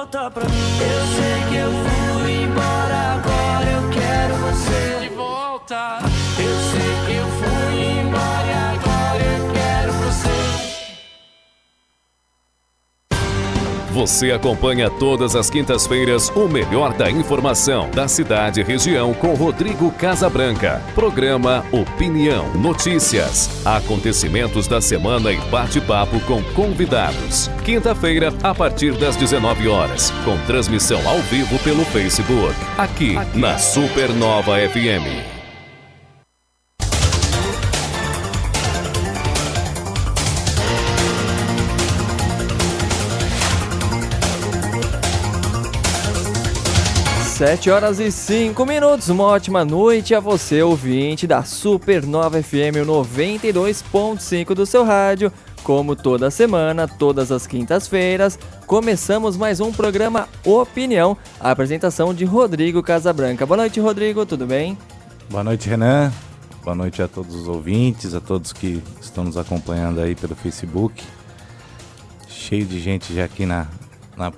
volta pra mim. Eu sei que eu fui embora, agora eu quero você de volta. Eu sei que eu fui embora e agora eu quero você. Você acompanha todas as quintas-feiras o melhor da informação da cidade e região com Rodrigo Casabranca. Programa Opinião, notícias, acontecimentos da semana e bate-papo com convidados. Quinta-feira, a partir das 19 horas, com transmissão ao vivo pelo Facebook, aqui na Supernova FM. 7h05, uma ótima noite a você, ouvinte da Supernova FM 92.5 do seu rádio. Como toda semana, todas as quintas-feiras, começamos mais um programa Opinião, a apresentação de Rodrigo Casabranca. Boa noite, Rodrigo, tudo bem? Boa noite, Renan. Boa noite a todos os ouvintes, a todos que estão nos acompanhando aí pelo Facebook. Cheio de gente já aqui na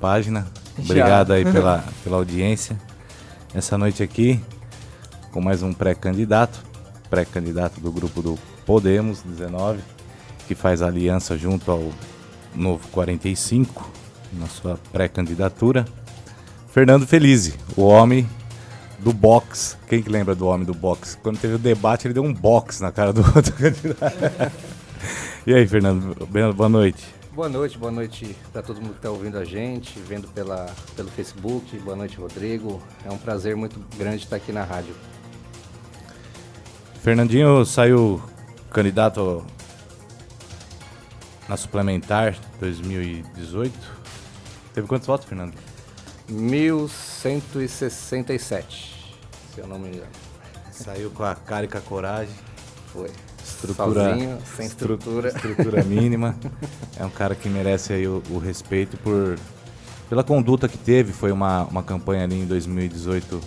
página. Obrigado aí pela audiência. Essa noite aqui, com mais um pré-candidato do grupo do Podemos 19, que faz aliança junto ao Novo 45, na sua pré-candidatura. Fernando Felizzi, o homem do box. Quem que lembra do homem do box? Quando teve o debate, ele deu um box na cara do outro candidato. E aí, Fernando, boa noite. Boa noite para todo mundo que está ouvindo a gente, vendo pelo Facebook. Boa noite, Rodrigo. É um prazer muito grande estar aqui na rádio. Fernandinho saiu candidato na Suplementar 2018. Teve quantos votos, Fernando? 1.167, se eu não me engano. Saiu com a cara e com a coragem. Foi. Sozinho, sem estrutura. Estrutura mínima. É um cara que merece aí o respeito pela conduta que teve. Foi uma campanha ali em 2018,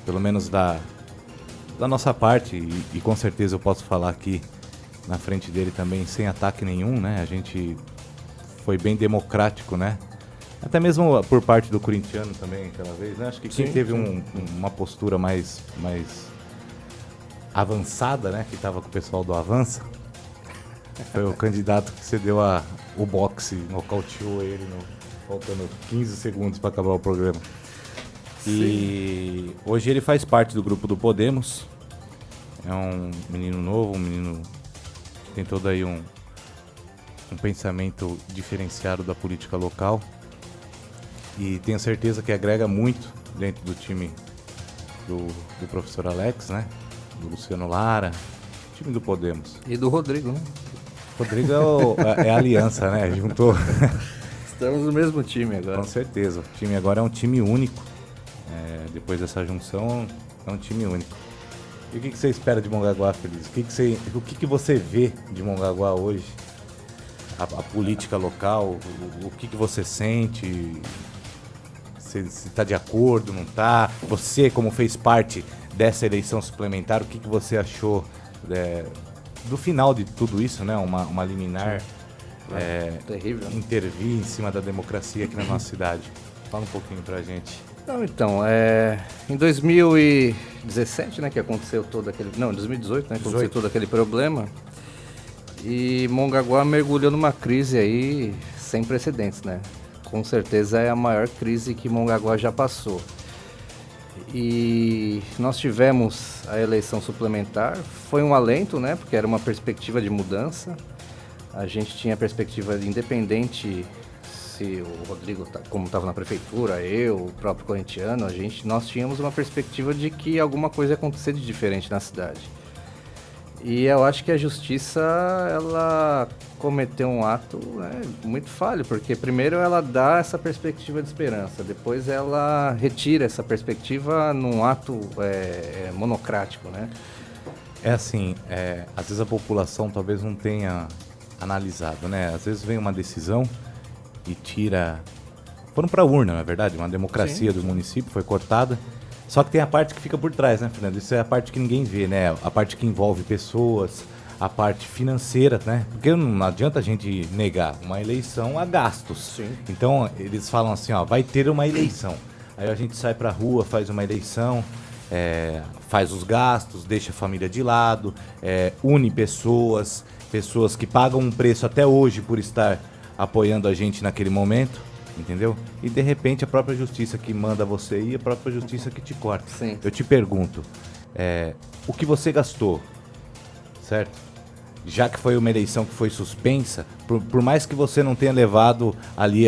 pelo menos da nossa parte, e com certeza eu posso falar aqui na frente dele também, sem ataque nenhum, né? A gente foi bem democrático, né? Até mesmo por parte do corintiano também, aquela vez, né? Acho que quem teve uma postura mais avançada, né, que estava com o pessoal do Avança, foi o candidato que cedeu o boxe, nocauteou ele faltando 15 segundos para acabar o programa. E hoje ele faz parte do grupo do Podemos. É um menino novo, um menino que tem todo aí um pensamento diferenciado da política local, e tenho certeza que agrega muito dentro do time do professor Alex, né? Do Luciano Lara, time do Podemos. E do Rodrigo, né? Rodrigo é a aliança, né? Juntou. Estamos no mesmo time agora. Com certeza. O time agora é um time único. Depois dessa junção, é um time único. E o que você espera de Mongaguá, Feliz? O que você vê de Mongaguá hoje? A política local, o que você sente? Se está de acordo, não está? Você, como fez parte dessa eleição suplementar, o que você achou do final de tudo isso, né? Uma liminar terrível, né? Intervir em cima da democracia aqui na nossa cidade. Fala um pouquinho pra gente. Não, então, em 2017, né, que aconteceu todo aquele... Não, em 2018, né, aconteceu todo aquele problema, e Mongaguá mergulhou numa crise aí sem precedentes, né? Com certeza é a maior crise que Mongaguá já passou. E nós tivemos a eleição suplementar, foi um alento, né, porque era uma perspectiva de mudança. A gente tinha a perspectiva de independente se o Rodrigo, como estava na prefeitura, eu, o próprio corintiano, nós tínhamos uma perspectiva de que alguma coisa ia acontecer de diferente na cidade. E eu acho que a justiça, ela cometeu um ato, né, muito falho, porque primeiro ela dá essa perspectiva de esperança, depois ela retira essa perspectiva num ato monocrático, né? É assim, às vezes a população talvez não tenha analisado, né? Às vezes vem uma decisão e tira... Foram para a urna, na verdade, uma democracia do município foi cortada. Só que tem a parte que fica por trás, né, Fernando? Isso é a parte que ninguém vê, né? A parte que envolve pessoas, a parte financeira, né? Porque não adianta a gente negar, uma eleição há gastos. Sim. Então, eles falam assim, ó, vai ter uma eleição. Aí a gente sai pra rua, faz uma eleição, faz os gastos, deixa a família de lado, une pessoas que pagam um preço até hoje por estar apoiando a gente naquele momento, entendeu? E de repente a própria justiça que manda você ir, a própria justiça que te corta. Sim. Eu te pergunto, o que você gastou, certo? Já que foi uma eleição que foi suspensa, por mais que você não tenha levado ali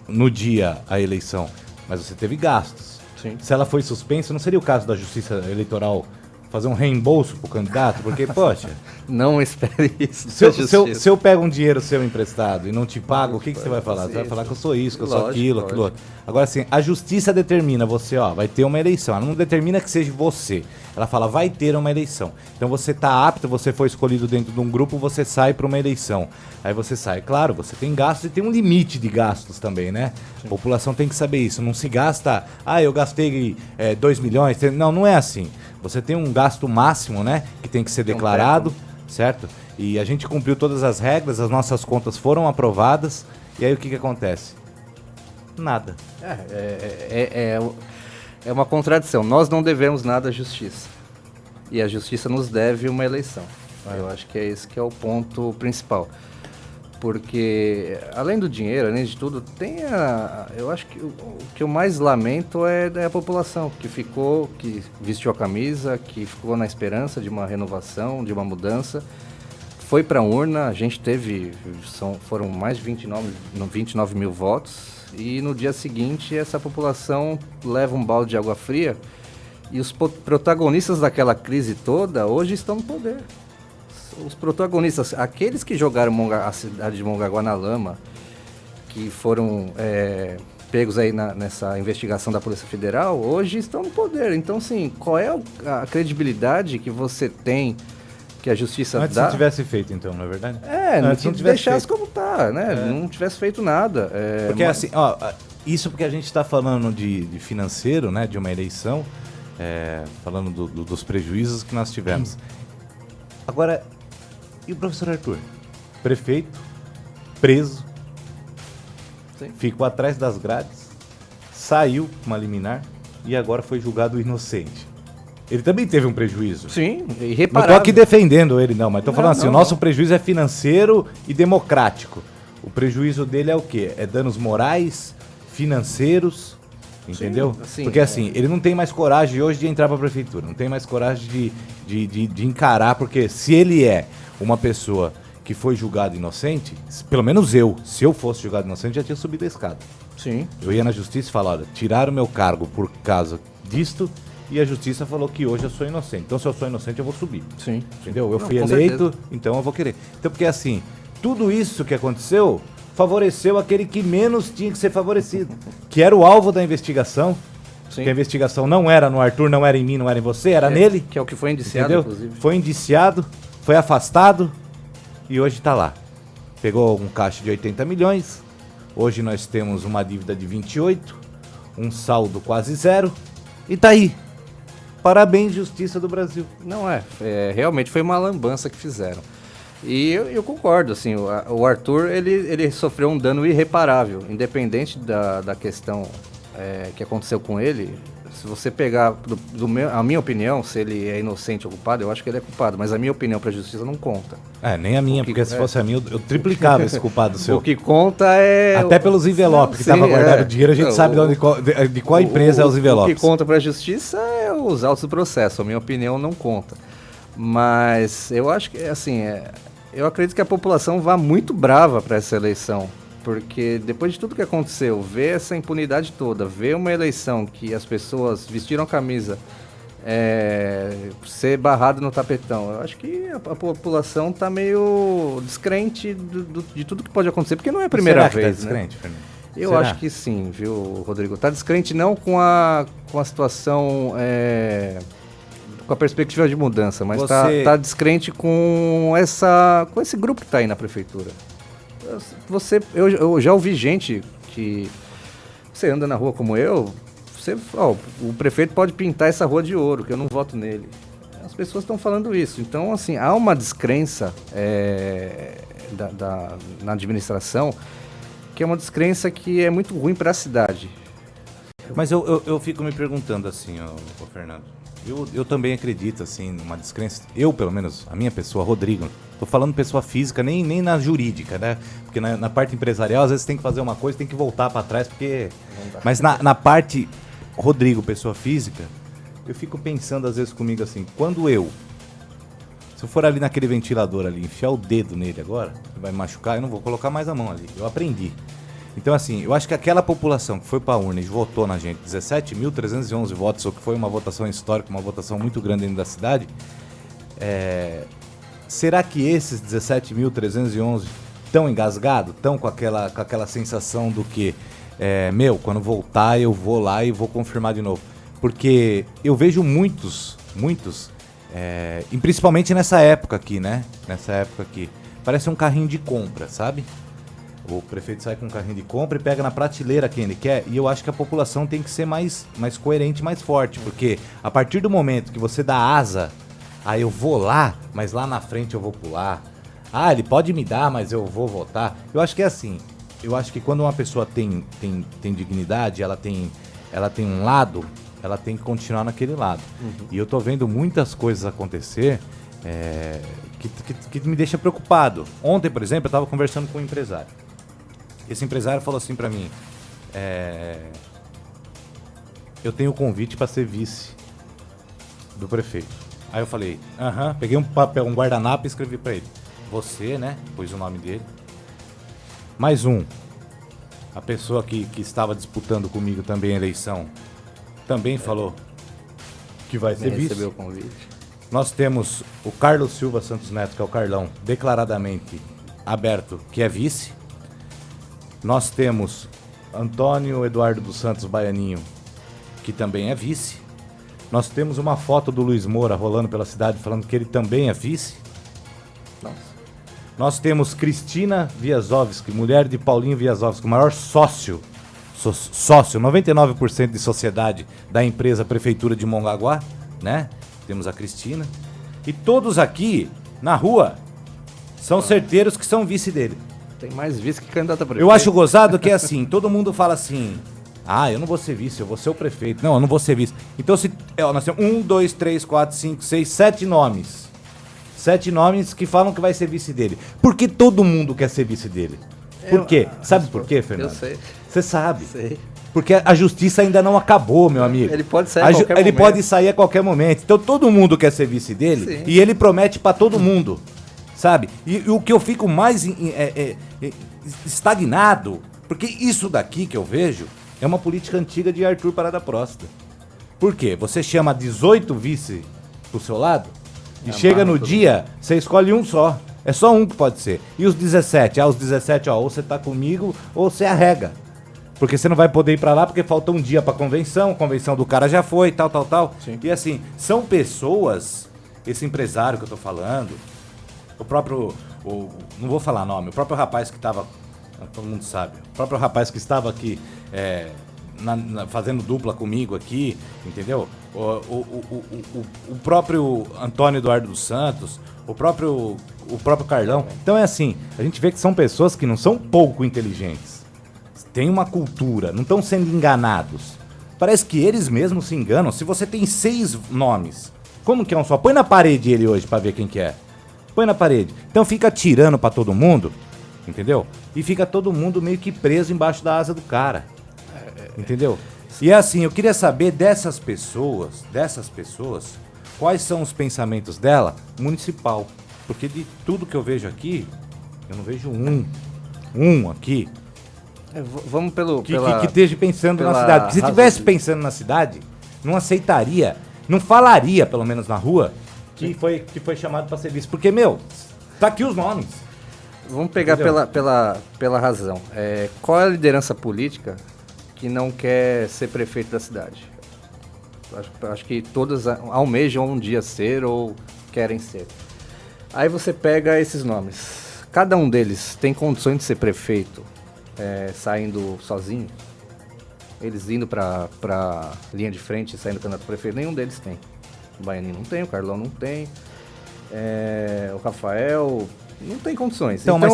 no dia a eleição, mas você teve gastos. Sim. Se ela foi suspensa, não seria o caso da Justiça Eleitoral fazer um reembolso pro candidato? Porque, poxa, Não espere isso. se eu pego um dinheiro seu emprestado e não te pago, o que você vai falar? Você vai falar que eu sou isso, que eu sou Lógico, aquilo, lógico. aquilo outro. Agora, assim, a Justiça determina você, ó, vai ter uma eleição. Ela não determina que seja você. Ela fala, vai ter uma eleição. Então você tá apto, você foi escolhido dentro de um grupo, você sai para uma eleição. Aí você sai. Claro, você tem gastos e tem um limite de gastos também, né? A população tem que saber isso. Não se gasta, eu gastei 2 milhões. Não é assim. Você tem um gasto máximo, né? Que tem que ser Tem um declarado, certo? E a gente cumpriu todas as regras, as nossas contas foram aprovadas. E aí o que acontece? Nada. É uma contradição. Nós não devemos nada à justiça. E a justiça nos deve uma eleição. Eu acho que é esse que é o ponto principal. Porque, além do dinheiro, além de tudo, eu acho que o que eu mais lamento é a população que vestiu a camisa, que ficou na esperança de uma renovação, de uma mudança. Foi para a urna, a gente foram mais de 29 mil votos. E no dia seguinte, essa população leva um balde de água fria e os protagonistas daquela crise toda hoje estão no poder. Os protagonistas, aqueles que jogaram a cidade de Mongaguá na lama, que foram pegos aí nessa investigação da Polícia Federal, hoje estão no poder. Então, assim, qual é a credibilidade que você tem, que a justiça Antes dá? não tivesse feito, então, não é verdade? Não deixasse como tá, né? Não tivesse feito nada. Porque assim, isso porque a gente está falando de financeiro, né, de uma eleição, falando dos prejuízos que nós tivemos. Agora, e o professor Arthur? Prefeito, preso, Sim. ficou atrás das grades, saiu com uma liminar e agora foi julgado inocente. Ele também teve um prejuízo. Sim, Não irreparável. tô aqui defendendo ele, não, mas tô falando assim, não, o nosso não. prejuízo é financeiro e democrático. O prejuízo dele é o quê? É danos morais, financeiros, entendeu? assim, Porque assim, ele não tem mais coragem hoje de entrar pra prefeitura, não tem mais coragem de encarar, porque se ele é uma pessoa que foi julgado inocente, pelo menos se eu fosse julgado inocente, já tinha subido a escada. Sim. Eu ia na justiça e falar, olha, tiraram meu cargo por causa disto, e a justiça falou que hoje eu sou inocente. Então, se eu sou inocente, eu vou subir. Sim. Entendeu? Eu Não, fui com eleito, certeza. então eu vou querer. Então, porque assim, tudo isso que aconteceu favoreceu aquele que menos tinha que ser favorecido, que era o alvo da investigação. Sim. Que a investigação não era no Arthur, não era em mim, não era em você, era nele. Que é o que foi indiciado, Entendeu? inclusive. Foi indiciado, foi afastado e hoje tá lá. Pegou um caixa de 80 milhões, hoje nós temos uma dívida de 28, um saldo quase zero e tá aí. Parabéns, Justiça do Brasil. Não realmente foi uma lambança que fizeram. E eu concordo, assim, o Arthur, ele sofreu um dano irreparável, independente da questão que aconteceu com ele. Se você pegar, a minha opinião, se ele é inocente ou culpado, eu acho que ele é culpado, mas a minha opinião para a justiça não conta. Nem a minha, porque se fosse a minha, eu triplicava esse culpado seu. O que conta é... Até pelos envelopes que estava guardado o dinheiro, a gente sabe de qual empresa é os envelopes. O que conta para a justiça é os autos do processo, a minha opinião não conta. Mas eu acho que, assim, eu acredito que a população vá muito brava para essa eleição, porque depois de tudo que aconteceu, ver essa impunidade toda, ver uma eleição que as pessoas vestiram a camisa, ser barrado no tapetão, eu acho que a população está meio descrente de tudo que pode acontecer, porque não é a primeira vez, Tá né? descrente, Fernando? Eu Será? acho que sim, viu, Rodrigo? Tá descrente não com a situação, com a perspectiva de mudança, mas tá descrente com esse grupo que tá aí na prefeitura. Eu já ouvi gente que você anda na rua como eu, o prefeito pode pintar essa rua de ouro, que eu não voto nele. As pessoas estão falando isso. Então, assim, há uma descrença na administração, que é uma descrença que é muito ruim para a cidade. Mas eu fico me perguntando assim, ô Fernando. Eu também acredito, assim, numa descrença. Eu, pelo menos, a minha pessoa, Rodrigo, tô falando pessoa física, nem na jurídica, né? Porque na parte empresarial, às vezes tem que fazer uma coisa, tem que voltar para trás, porque... Mas na parte, Rodrigo, pessoa física, eu fico pensando às vezes comigo assim, se eu for ali naquele ventilador ali, enfiar o dedo nele agora, vai me machucar, eu não vou colocar mais a mão ali. Eu aprendi. Então, assim, eu acho que aquela população que foi para a urna e votou na gente, 17.311 votos, ou que foi uma votação histórica, uma votação muito grande dentro da cidade, será que esses 17.311 estão engasgados? Estão com aquela sensação do que, quando voltar eu vou lá e vou confirmar de novo? Porque eu vejo muitos, e principalmente nessa época aqui, né? Nessa época aqui, parece um carrinho de compra, sabe? O prefeito sai com um carrinho de compra e pega na prateleira quem ele quer. E eu acho que a população tem que ser mais coerente, mais forte. Porque a partir do momento que você dá asa, eu vou lá, mas lá na frente eu vou pular. Ele pode me dar, mas eu vou votar. Eu acho que é assim. Eu acho que quando uma pessoa tem dignidade, ela tem um lado, ela tem que continuar naquele lado. Uhum. E eu tô vendo muitas coisas acontecer que me deixa preocupado. Ontem, por exemplo, eu estava conversando com um empresário. Esse empresário falou assim pra mim, eu tenho convite para ser vice do prefeito. Aí eu falei, peguei um papel, um guardanapo e escrevi pra ele. Você, né? Pus o nome dele. Mais um. A pessoa que estava disputando comigo também a eleição, também falou que vai ser vice. Recebeu o convite. Nós temos o Carlos Silva Santos Neto, que é o Carlão, declaradamente aberto, que é vice. Nós temos Antônio Eduardo dos Santos Baianinho, que também é vice. Nós temos uma foto do Luiz Moura rolando pela cidade falando que ele também é vice. Nossa. Nós temos Cristina Viazovski, mulher de Paulinho Viazovski, o maior sócio, 99% de sociedade da empresa Prefeitura de Mongaguá, né? Temos a Cristina. E todos aqui, na rua, são certeiros que são vice dele. Tem mais vice que candidato a prefeito. Eu acho gozado que é assim, todo mundo fala assim, eu não vou ser vice, eu vou ser o prefeito. Não, eu não vou ser vice. Então, nós temos 1, 2, 3, 4, 5, 6, 7 nomes. 7 nomes que falam que vai ser vice dele. Por que todo mundo quer ser vice dele? Por quê? Sabe por quê, Fernando? Eu sei. Você sabe. Sei. Porque a justiça ainda não acabou, meu amigo. Ele pode sair a qualquer momento. Ele pode sair a qualquer momento. Então todo mundo quer ser vice dele. Sim. E ele promete pra todo mundo. Sabe? E o que eu fico mais estagnado, porque isso daqui que eu vejo é uma política antiga de Arthur Parada Próstata. Por quê? Você chama 18 vice pro seu lado e chega no dia, você escolhe um só. É só um que pode ser. E os 17? Os 17, ou você tá comigo ou você arrega. Porque você não vai poder ir pra lá porque falta um dia pra convenção, a convenção do cara já foi, tal. Sim. E assim, são pessoas, esse empresário que eu tô falando, o próprio, não vou falar nome, o próprio rapaz que tava, todo mundo sabe, o próprio rapaz que estava aqui fazendo dupla comigo aqui, entendeu? O próprio Antônio Eduardo dos Santos, o próprio Carlão. Então é assim, a gente vê que são pessoas que não são pouco inteligentes. Tem uma cultura, não estão sendo enganados. Parece que eles mesmos se enganam. Se você tem 6 nomes, como que é um só? Põe na parede ele hoje pra ver quem que é. Põe na parede. Então fica atirando pra todo mundo, entendeu? E fica todo mundo meio que preso embaixo da asa do cara. Entendeu? E é assim, eu queria saber dessas pessoas, quais são os pensamentos dela municipal. Porque de tudo que eu vejo aqui, eu não vejo um aqui. Vamos que esteja pensando na cidade. Porque se estivesse pensando na cidade, não aceitaria, não falaria, pelo menos na rua, que foi chamado para ser vice. Porque, tá aqui os nomes. Vamos pegar pela razão. Qual é a liderança política que não quer ser prefeito da cidade? Acho que todas almejam um dia ser ou querem ser. Aí você pega esses nomes. Cada um deles tem condições de ser prefeito saindo sozinho? Eles indo pra linha de frente, saindo candidato a prefeito? Nenhum deles tem. O Baianinho não tem, o Carlão não tem, o Rafael não tem condições. Então mas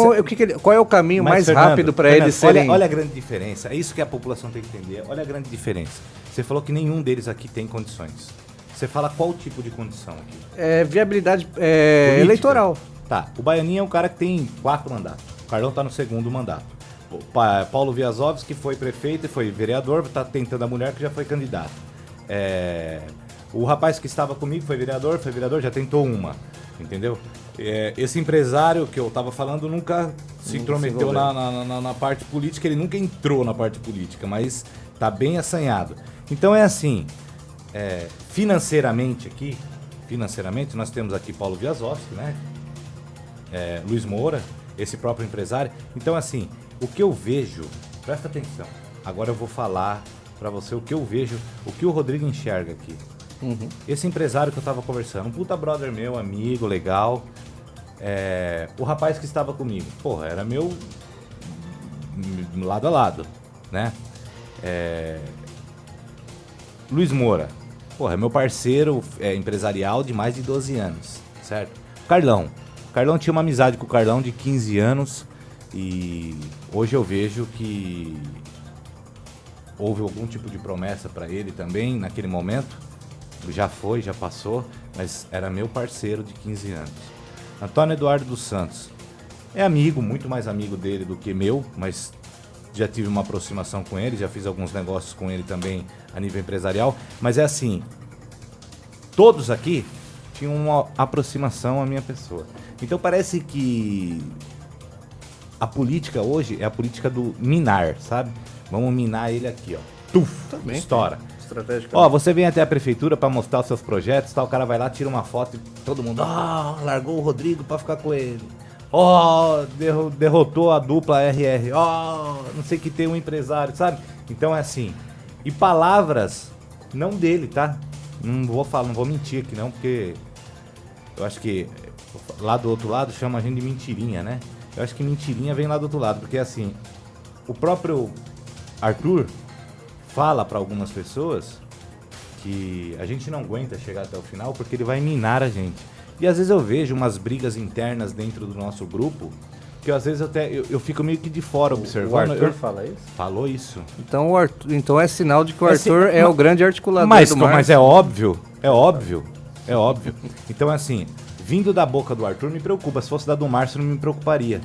qual é o caminho mais Fernando, rápido para eles serem... Olha a grande diferença, é isso que a população tem que entender. Olha a grande diferença. Você falou que nenhum deles aqui tem condições. Você fala qual tipo de condição aqui? Viabilidade Política? eleitoral. Tá, o Baianinho é um cara que tem 4 mandatos. O Carlão tá no 2º mandato. O Paulo Viazovski foi prefeito e foi vereador, tá tentando a mulher que já foi candidato. O rapaz que estava comigo foi vereador, já tentou uma, entendeu? Esse empresário que eu tava falando nunca se intrometeu na parte política, ele nunca entrou na parte política, mas tá bem assanhado. Então é assim, financeiramente nós temos aqui Paulo Viazovski, né? Luiz Moura, esse próprio empresário. Então assim, o que eu vejo, presta atenção, agora eu vou falar pra você o que eu vejo, o que o Rodrigo enxerga aqui. Esse empresário que eu tava conversando, um puta brother meu, amigo, legal. O rapaz que estava comigo, porra, era meu lado a lado, né? Luiz Moura, porra, é meu parceiro empresarial de mais de 12 anos, certo? Carlão tinha uma amizade com o Carlão de 15 anos e hoje eu vejo que houve algum tipo de promessa para ele também naquele momento. Já passou, mas era meu parceiro de 15 anos. Antônio Eduardo dos Santos é amigo, muito mais amigo dele do que meu, mas já tive uma aproximação com ele, já fiz alguns negócios com ele também a nível empresarial, mas é assim, todos aqui tinham uma aproximação à minha pessoa. Então parece que a política hoje é a política do minar, sabe? Vamos minar ele aqui, ó. Tuf, também estoura. Ó, você vem até a prefeitura pra mostrar os seus projetos, tá? O cara vai lá, tira uma foto e todo mundo, largou o Rodrigo pra ficar com ele. Derrotou a dupla RR. Não sei que tem um empresário, sabe? Então é assim. E palavras não dele, tá? Não vou mentir aqui não, porque eu acho que lá do outro lado chama a gente de mentirinha, né? Eu acho que mentirinha vem lá do outro lado, porque assim, o próprio Arthur fala para algumas pessoas que a gente não aguenta chegar até o final porque ele vai minar a gente. E às vezes eu vejo umas brigas internas dentro do nosso grupo que às vezes eu fico meio que de fora observando. O Arthur fala isso? Falou isso. Então é sinal de que o Arthur é o grande articulador do Márcio. Mas é óbvio. Então assim, vindo da boca do Arthur me preocupa. Se fosse da do Márcio não me preocuparia,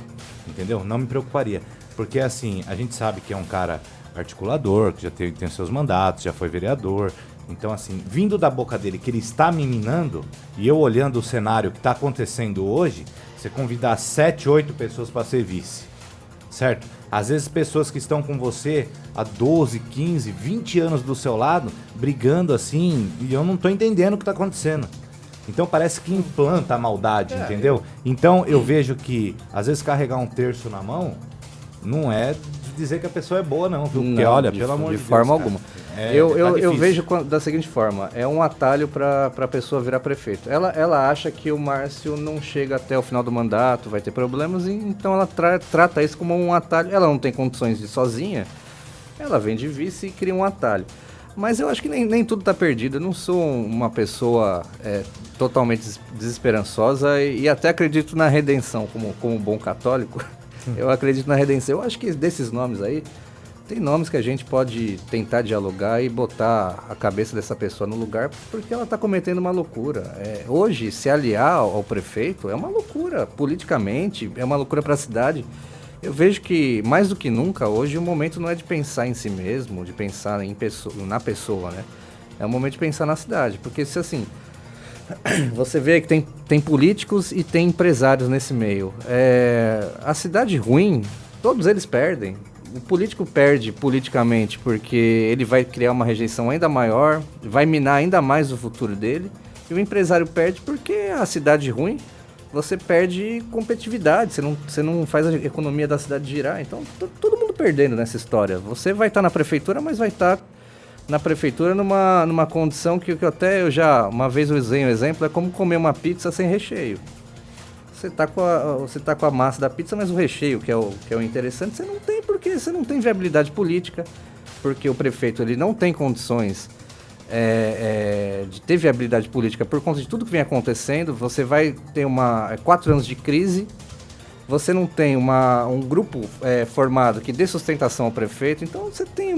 entendeu? Não me preocuparia. Porque assim, a gente sabe que é um cara articulador, que já tem seus mandatos, já foi vereador. Então assim, vindo da boca dele que ele está me minando, e eu olhando o cenário que está acontecendo hoje, você convidar 7, 8 pessoas para ser vice, certo? Às vezes pessoas que estão com você há 12, 15, 20 anos do seu lado, brigando assim, e eu não estou entendendo o que está acontecendo. Então parece que implanta a maldade, entendeu? Então eu vejo que, às vezes, carregar um terço na mão não é dizer que a pessoa é boa, não, viu? Porque, olha, pelo amor de Deus, forma alguma. Eu tá vejo da seguinte forma, é um atalho para a pessoa virar prefeito. Ela acha que o Márcio não chega até o final do mandato, vai ter problemas, então ela trata isso como um atalho. Ela não tem condições de ir sozinha, ela vem de vice e cria um atalho. Mas eu acho que nem tudo está perdido. Eu não sou uma pessoa totalmente desesperançosa e até acredito na redenção como bom católico. Eu acredito na redenção. Eu acho que desses nomes aí, tem nomes que a gente pode tentar dialogar e botar a cabeça dessa pessoa no lugar, porque ela está cometendo uma loucura. Hoje, se aliar ao prefeito é uma loucura politicamente, é uma loucura para a cidade. Eu vejo que, mais do que nunca, hoje o momento não é de pensar em si mesmo, de pensar na pessoa, né? É o momento de pensar na cidade, porque se assim... Você vê que tem políticos e tem empresários nesse meio. A cidade ruim, todos eles perdem. O político perde politicamente porque ele vai criar uma rejeição ainda maior, vai minar ainda mais o futuro dele. E o empresário perde porque a cidade ruim, você perde competitividade, você não faz a economia da cidade girar. Então, todo mundo perdendo nessa história. Você vai estar na prefeitura, mas vai estar na prefeitura numa condição que eu já uma vez usei um exemplo, é como comer uma pizza sem recheio. Você tá com a massa da pizza, mas o recheio, que é o interessante, você não tem, porque você não tem viabilidade política, porque o prefeito ele não tem condições de ter viabilidade política por conta de tudo que vem acontecendo, você vai ter 4 anos de crise, você não tem um grupo formado que dê sustentação ao prefeito, então você tem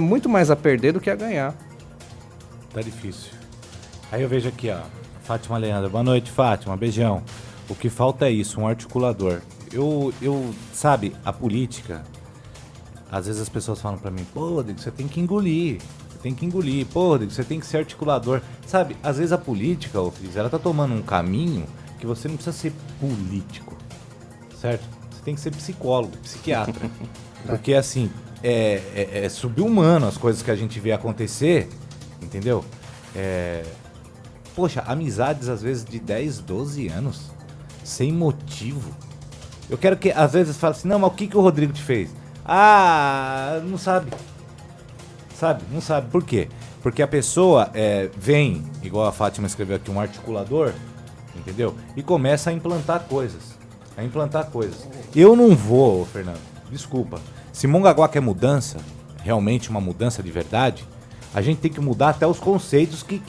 muito mais a perder do que a ganhar. Tá difícil. Aí eu vejo aqui, ó, Fátima Leandra. Boa noite, Fátima, beijão. O que falta é isso, um articulador. Sabe, a política, às vezes as pessoas falam pra mim, pô, Rodrigo, você tem que engolir. Pô, Rodrigo, você tem que ser articulador. Sabe, às vezes a política, ô Cris, ela tá tomando um caminho que você não precisa ser político, certo? Você tem que ser psicólogo, psiquiatra. Porque, assim, é sub-humano as coisas que a gente vê acontecer, entendeu? Poxa, amizades às vezes de 10, 12 anos, sem motivo. Eu quero que, às vezes, fale assim, não, mas o que o Rodrigo te fez? Ah, não sabe. Não sabe. Por quê? Porque a pessoa vem, igual a Fátima escreveu aqui, um articulador, entendeu? E começa a implantar coisas. Eu não vou, Fernando, desculpa. Se Mongaguá quer mudança, realmente uma mudança de verdade, a gente tem que mudar até os conceitos que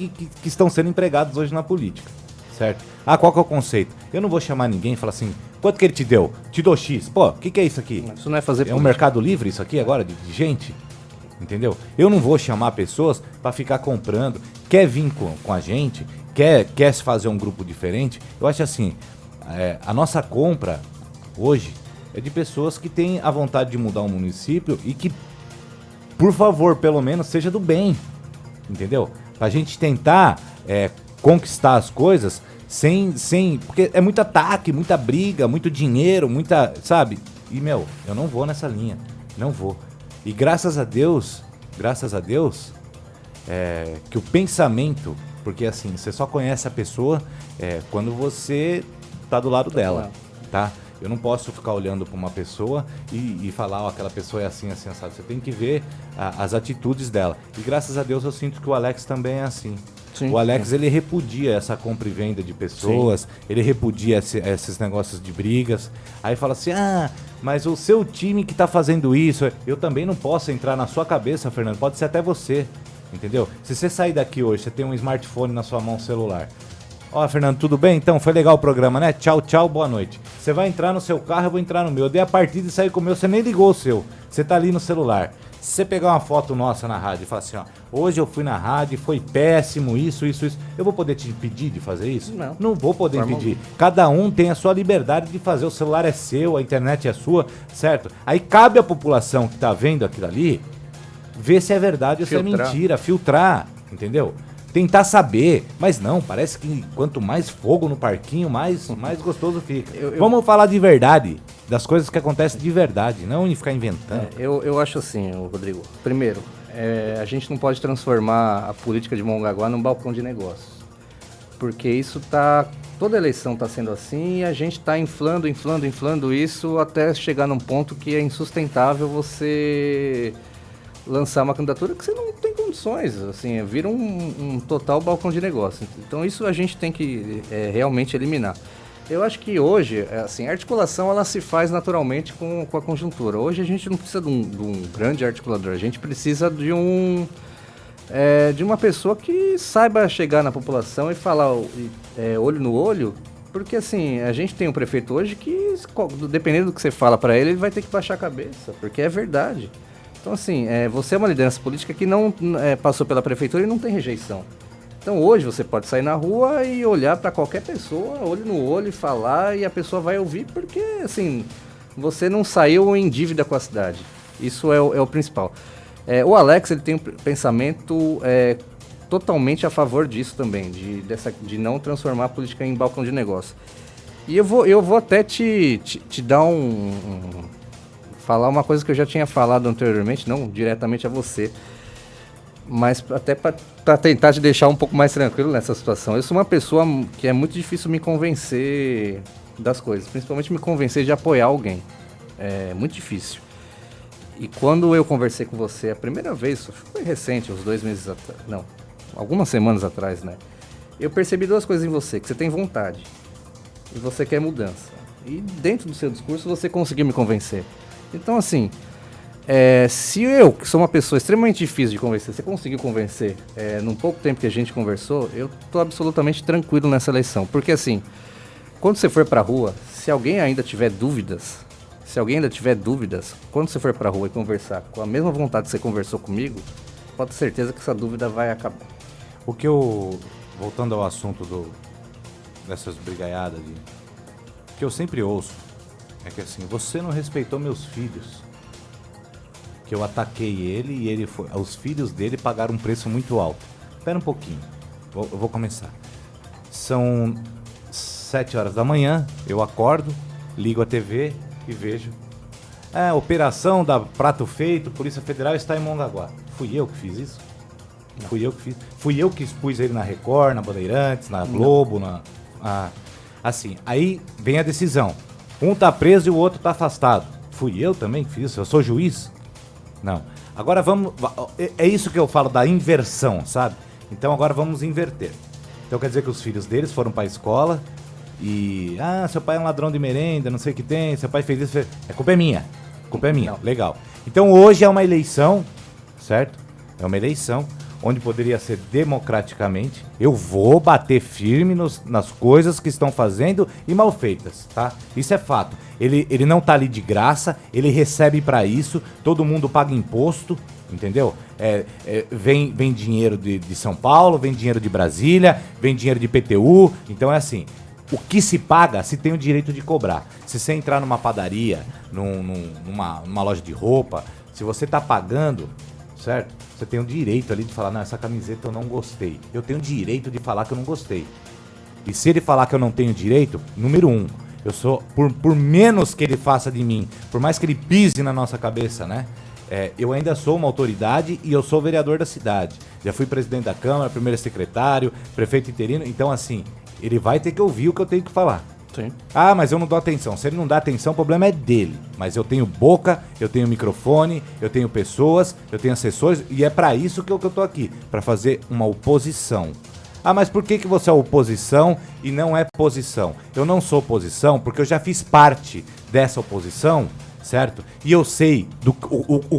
estão sendo empregados hoje na política, certo? Ah, qual que é o conceito? Eu não vou chamar ninguém e falar assim, quanto que ele te deu? Te dou X. Pô, o que é isso aqui? Isso não é fazer política. Um mercado livre isso aqui agora, de gente? Entendeu? Eu não vou chamar pessoas para ficar comprando. Quer vir com a gente? Quer se fazer um grupo diferente? Eu acho assim, a nossa compra hoje é de pessoas que têm a vontade de mudar um município e que, por favor, pelo menos, seja do bem. Entendeu? Pra gente tentar conquistar as coisas sem... Porque é muito ataque, muita briga, muito dinheiro, sabe? E, eu não vou nessa linha. Não vou. E graças a Deus, que o pensamento, porque assim, você só conhece a pessoa quando você tá do lado dela, tá? Eu não posso ficar olhando para uma pessoa e falar, ó, aquela pessoa é assim, assim, assado. Você tem que ver as atitudes dela. E graças a Deus eu sinto que o Alex também é assim. Sim, o Alex, ele repudia essa compra e venda de pessoas, sim. Ele repudia esses negócios de brigas. Aí fala assim, mas o seu time que tá fazendo isso, eu também não posso entrar na sua cabeça, Fernando, pode ser até você, entendeu? Se você sair daqui hoje, você tem um smartphone na sua mão, celular. Ó, Fernando, tudo bem? Então, foi legal o programa, né? Tchau, tchau, boa noite. Você vai entrar no seu carro, eu vou entrar no meu. Eu dei a partida e saí com o meu, você nem ligou o seu. Você tá ali no celular. Se você pegar uma foto nossa na rádio e falar assim, ó, hoje eu fui na rádio, foi péssimo, isso. Eu vou poder te impedir de fazer isso? Não vou poder impedir. Cada um tem a sua liberdade de fazer, o celular é seu, a internet é sua, certo? Aí cabe à população que tá vendo aquilo ali, ver se é verdade ou se é mentira, filtrar, entendeu? Tentar saber, mas não, parece que quanto mais fogo no parquinho, mais gostoso fica. Vamos falar de verdade, das coisas que acontecem de verdade, não ficar inventando. Eu acho assim, Rodrigo, primeiro, a gente não pode transformar a política de Mongaguá num balcão de negócios, porque isso toda eleição está sendo assim e a gente está inflando isso até chegar num ponto que é insustentável você lançar uma candidatura que você não tem condições, assim, vira um total balcão de negócio. Então isso a gente tem que realmente eliminar. Eu acho que hoje, assim, a articulação ela se faz naturalmente com a conjuntura. Hoje a gente não precisa de um grande articulador, a gente precisa de uma pessoa que saiba chegar na população e falar olho no olho, porque assim, a gente tem um prefeito hoje que, dependendo do que você fala para ele vai ter que baixar a cabeça, porque é verdade. Então, assim, você é uma liderança política que não passou pela prefeitura e não tem rejeição. Então, hoje você pode sair na rua e olhar para qualquer pessoa, olho no olho e falar, e a pessoa vai ouvir, porque, assim, você não saiu em dívida com a cidade. Isso é o principal. O Alex, ele tem um pensamento totalmente a favor disso também, de não transformar a política em balcão de negócio. E eu vou até te dar falar uma coisa que eu já tinha falado anteriormente, não diretamente a você, mas até para tentar te deixar um pouco mais tranquilo nessa situação. Eu sou uma pessoa que é muito difícil me convencer das coisas, principalmente me convencer de apoiar alguém. É muito difícil. E quando eu conversei com você a primeira vez, foi recente, uns 2 meses atrás, não, algumas semanas atrás, né? Eu percebi 2 coisas em você, que você tem vontade e você quer mudança. E dentro do seu discurso você conseguiu me convencer. Então, assim, Se eu, que sou uma pessoa extremamente difícil de convencer, você conseguiu convencer num pouco tempo que a gente conversou, eu tô absolutamente tranquilo nessa eleição. Porque assim, quando você for pra rua, se alguém ainda tiver dúvidas, quando você for pra rua e conversar com a mesma vontade que você conversou comigo, pode ter certeza que essa dúvida vai acabar. O que voltando ao assunto dessas brigaiadas, o que eu sempre ouço é que assim, você não respeitou meus filhos. Que eu ataquei ele e os filhos dele pagaram um preço muito alto. Espera um pouquinho, eu vou começar. São 7 horas da manhã, eu acordo, ligo a TV e vejo. Operação da Prato Feito, Polícia Federal está em Mongaguá. Fui eu que fiz isso? Não. Fui eu que expus ele na Record, na Bandeirantes, na Globo, assim, aí vem a decisão. Um tá preso e o outro tá afastado. Fui eu também que fiz isso? Eu sou juiz? Não. Agora é isso que eu falo da inversão, sabe? Então agora vamos inverter. Então quer dizer que os filhos deles foram pra escola e... seu pai é um ladrão de merenda, não sei o que tem, seu pai fez isso... culpa é minha. Não. Legal. Então hoje é uma eleição, certo? É uma eleição onde poderia ser democraticamente. Eu vou bater firme nas coisas que estão fazendo e mal feitas, tá? Isso é fato. Ele não tá ali de graça, ele recebe pra isso, todo mundo paga imposto, entendeu? Vem dinheiro de São Paulo, vem dinheiro de Brasília, vem dinheiro de PTU, então é assim... O que se paga, se tem o direito de cobrar. Se você entrar numa padaria, numa loja de roupa, se você tá pagando, certo? Você tem o direito ali de falar, não, essa camiseta eu não gostei. Eu tenho o direito de falar que eu não gostei. E se ele falar que eu não tenho direito, número 1, eu sou, por menos que ele faça de mim, por mais que ele pise na nossa cabeça, né? Eu ainda sou uma autoridade e eu sou vereador da cidade. Já fui presidente da Câmara, primeiro secretário, prefeito interino, então assim... Ele vai ter que ouvir o que eu tenho que falar. Sim. Mas eu não dou atenção. Se ele não dá atenção, o problema é dele. Mas eu tenho boca, eu tenho microfone, eu tenho pessoas, eu tenho assessores. E é pra isso que eu tô aqui. Pra fazer uma oposição. Mas por que você é oposição e não é posição? Eu não sou oposição porque eu já fiz parte dessa oposição, certo? E eu sei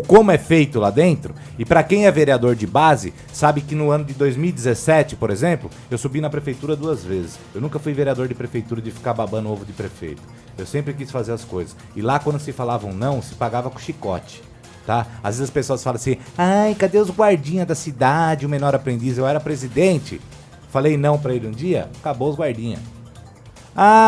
como é feito lá dentro. E para quem é vereador de base, sabe que no ano de 2017, por exemplo, eu subi na prefeitura 2 vezes. Eu nunca fui vereador de prefeitura de ficar babando ovo de prefeito. Eu sempre quis fazer as coisas. E lá quando se falavam não, se pagava com chicote. Tá? Às vezes as pessoas falam assim, cadê os guardinhas da cidade, o menor aprendiz? Eu era presidente, falei não pra ele um dia, acabou os guardinhas.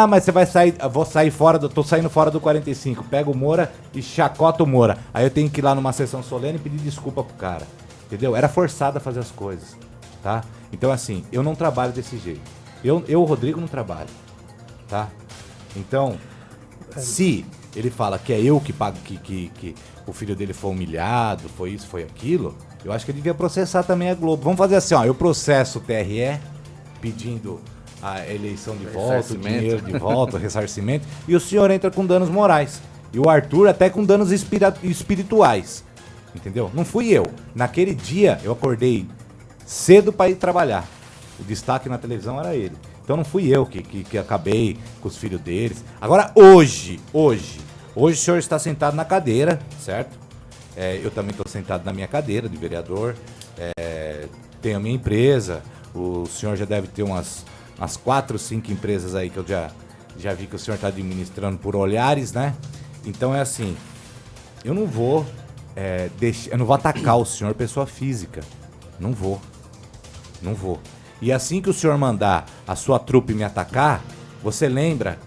Mas você vai sair, vou sair tô saindo fora do 45, pego o Moura e chacoto o Moura. Aí eu tenho que ir lá numa sessão solene e pedir desculpa pro cara, entendeu? Era forçado a fazer as coisas, tá? Então assim, eu não trabalho desse jeito. Eu Rodrigo, não trabalho, tá? Então, se ele fala que é eu que pago, que o filho dele foi humilhado, foi isso, foi aquilo, eu acho que ele devia processar também a Globo. Vamos fazer assim, eu processo o TRE pedindo... a eleição de volta, o dinheiro de volta, o ressarcimento, e o senhor entra com danos morais. E o Arthur até com danos espirituais. Entendeu? Não fui eu. Naquele dia, eu acordei cedo para ir trabalhar. O destaque na televisão era ele. Então não fui eu que acabei com os filhos deles. Agora, hoje o senhor está sentado na cadeira, certo? Eu também estou sentado na minha cadeira de vereador. Tenho a minha empresa. O senhor já deve ter umas 4, 5 empresas aí que eu já vi que o senhor está administrando por olhares, né? Então é assim, eu não vou atacar o senhor pessoa física. Não vou. E assim que o senhor mandar a sua trupe me atacar, você lembra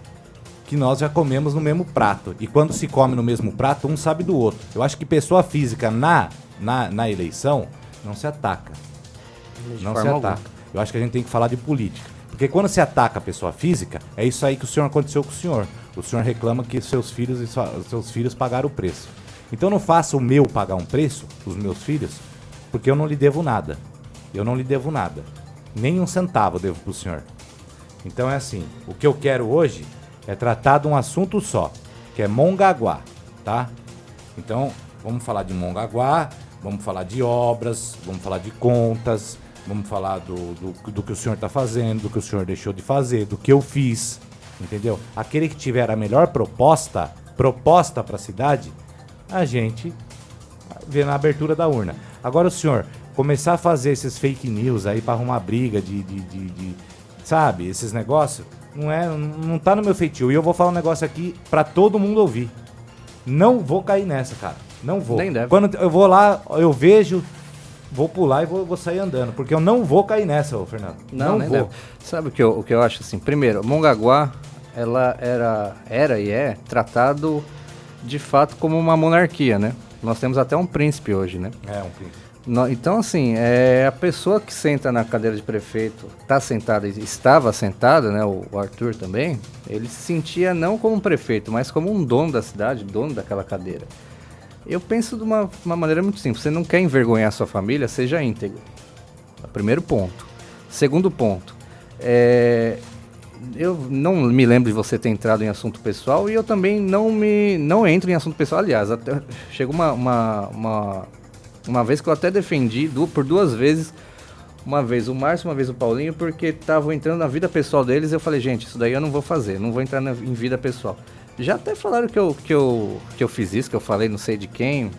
que nós já comemos no mesmo prato. E quando se come no mesmo prato, um sabe do outro. Eu acho que pessoa física na eleição não se ataca. Não se ataca. Eu acho que a gente tem que falar de política. Porque quando se ataca a pessoa física, é isso aí que o senhor aconteceu com o senhor. O senhor reclama que seus filhos pagaram o preço. Então não faça o meu pagar um preço, os meus filhos, porque eu não lhe devo nada. Nem um centavo eu devo pro senhor. Então é assim, o que eu quero hoje é tratar de um assunto só, que é Mongaguá, tá? Então, vamos falar de Mongaguá, vamos falar de obras, vamos falar de contas... Vamos falar do que o senhor está fazendo, do que o senhor deixou de fazer, do que eu fiz, entendeu? Aquele que tiver a melhor proposta para a cidade, a gente ver na abertura da urna. Agora o senhor começar a fazer esses fake news aí pra arrumar briga sabe, esses negócios, não tá no meu feitio. E eu vou falar um negócio aqui pra todo mundo ouvir. Não vou cair nessa, cara. Não vou. Nem deve. Quando eu vou lá, eu vejo, vou pular e vou sair andando. Porque eu não vou cair nessa, ô Fernando. Não nem vou. deve. Sabe o que eu acho assim? Primeiro, Mongaguá, ela era e é tratado de fato como uma monarquia, né? Nós temos até um príncipe hoje, né? É, um príncipe. Então, assim, a pessoa que senta na cadeira de prefeito, estava sentada, né, o Arthur também, ele se sentia não como um prefeito, mas como um dono da cidade, dono daquela cadeira. Eu penso de uma maneira muito simples, você não quer envergonhar sua família, seja íntegro. Primeiro ponto. Segundo ponto, eu não me lembro de você ter entrado em assunto pessoal e eu também não entro em assunto pessoal. Aliás, até chegou uma vez que eu até defendi por 2 vezes, uma vez o Márcio, uma vez o Paulinho, porque estavam entrando na vida pessoal deles e eu falei, gente, isso daí eu não vou fazer, não vou entrar em vida pessoal. Já até falaram que eu fiz isso, que eu falei não sei de quem,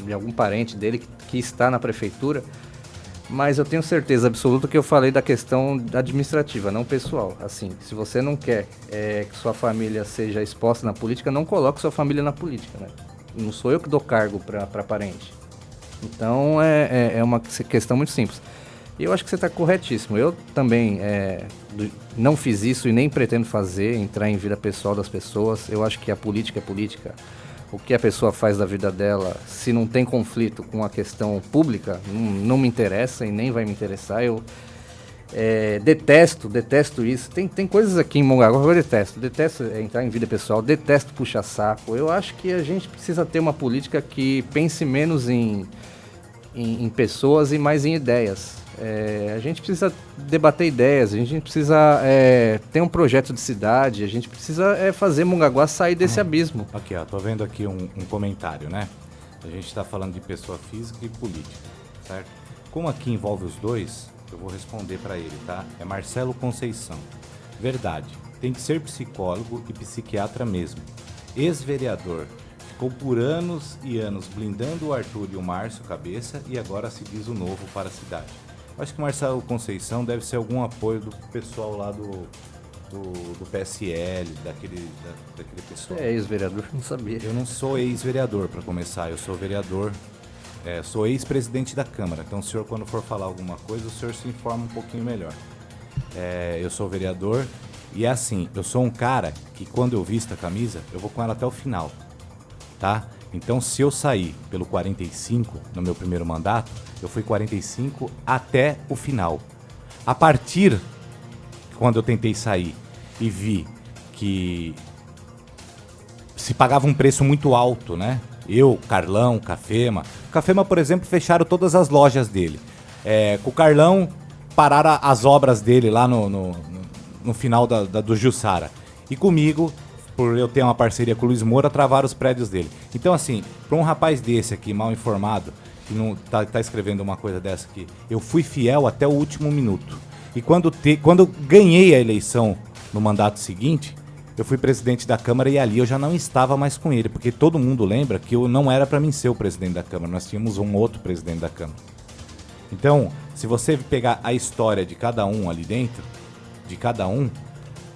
de algum parente dele que está na prefeitura, mas eu tenho certeza absoluta que eu falei da questão administrativa, não pessoal. Assim, se você não quer que sua família seja exposta na política, não coloque sua família na política, né? Não sou eu que dou cargo para parente. Então, é uma questão muito simples. E eu acho que você está corretíssimo. Eu também não fiz isso e nem pretendo fazer, entrar em vida pessoal das pessoas. Eu acho que a política é política. O que a pessoa faz da vida dela, se não tem conflito com a questão pública, não me interessa e nem vai me interessar. Eu detesto isso. Tem coisas aqui em Mongaguá que eu detesto entrar em vida pessoal, detesto puxar saco. Eu acho que a gente precisa ter uma política que pense menos em pessoas e mais em ideias. A gente precisa debater ideias, a gente precisa ter um projeto de cidade, a gente precisa fazer Mongaguá sair desse abismo. Aqui, ó, tô vendo aqui um comentário, né? A gente está falando de pessoa física e política, certo? Como aqui envolve os dois, eu vou responder para ele, tá? É Marcelo Conceição. Verdade, tem que ser psicólogo e psiquiatra mesmo. Ex-vereador, ficou por anos e anos blindando o Arthur e o Márcio Cabeça e agora se diz o novo para a cidade. Acho que o Marcelo Conceição deve ser algum apoio do pessoal lá do PSL, daquele pessoal. Você é ex-vereador? Não sabia. Eu não sou ex-vereador, para começar, eu sou vereador. Sou ex-presidente da Câmara, então o senhor, quando for falar alguma coisa, o senhor se informa um pouquinho melhor. Eu sou vereador e é assim, eu sou um cara que quando eu visto a camisa, eu vou com ela até o final, tá? Então se eu sair pelo 45 no meu primeiro mandato, eu fui 45 até o final. A partir, quando eu tentei sair e vi que se pagava um preço muito alto, né? Eu, Carlão, Cafema. O Cafema, por exemplo, fecharam todas as lojas dele. Com o Carlão, pararam as obras dele lá no final do Jussara. E comigo, por eu ter uma parceria com o Luiz Moura, travaram os prédios dele. Então, assim, para um rapaz desse aqui, mal informado, que não tá escrevendo uma coisa dessa aqui, eu fui fiel até o último minuto. E quando eu ganhei a eleição no mandato seguinte, eu fui presidente da Câmara e ali eu já não estava mais com ele, porque todo mundo lembra que eu não era para mim ser o presidente da Câmara, nós tínhamos um outro presidente da Câmara. Então, se você pegar a história de cada um ali dentro,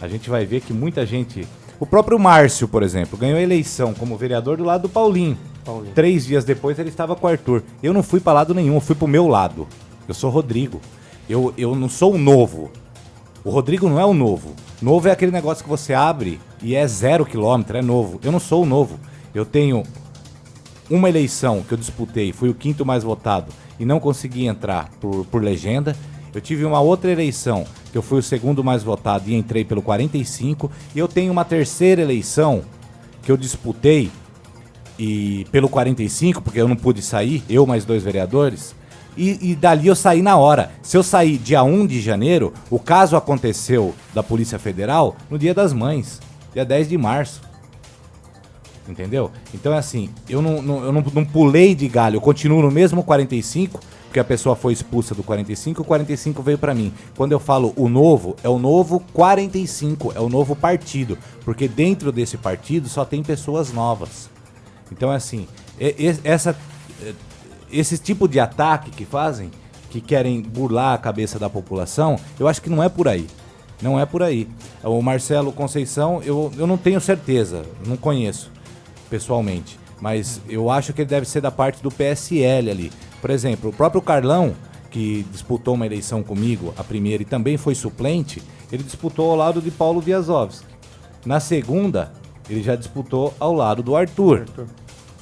a gente vai ver que muita gente... O próprio Márcio, por exemplo, ganhou a eleição como vereador do lado do Paulinho. 3 dias depois ele estava com o Arthur. Eu não fui para lado nenhum, eu fui pro meu lado. Eu sou Rodrigo. Eu não sou o novo. O Rodrigo não é o novo. Novo é aquele negócio que você abre e é 0 quilômetro, é novo. Eu não sou o novo. Eu tenho uma eleição que eu disputei, fui o 5º mais votado e não consegui entrar por legenda. Eu tive uma outra eleição que eu fui o 2º mais votado e entrei pelo 45. E eu tenho uma 3ª eleição que eu disputei e pelo 45, porque eu não pude sair, eu mais 2 vereadores. E dali eu saí na hora. Se eu sair dia 1 de janeiro, o caso aconteceu da Polícia Federal no Dia das Mães, dia 10 de março. Entendeu? Então é assim, eu não pulei de galho, eu continuo no mesmo 45, porque a pessoa foi expulsa do 45, o 45 veio pra mim. Quando eu falo o novo, é o novo 45, é o novo partido, porque dentro desse partido só tem pessoas novas. Então é assim, esse tipo de ataque que fazem, que querem burlar a cabeça da população, eu acho que não é por aí. Não é por aí. O Marcelo Conceição, eu não tenho certeza, não conheço pessoalmente, mas eu acho que ele deve ser da parte do PSL ali. Por exemplo, o próprio Carlão, que disputou uma eleição comigo, a primeira, e também foi suplente, ele disputou ao lado de Paulo Wiazowski. Na segunda, ele já disputou ao lado do Arthur.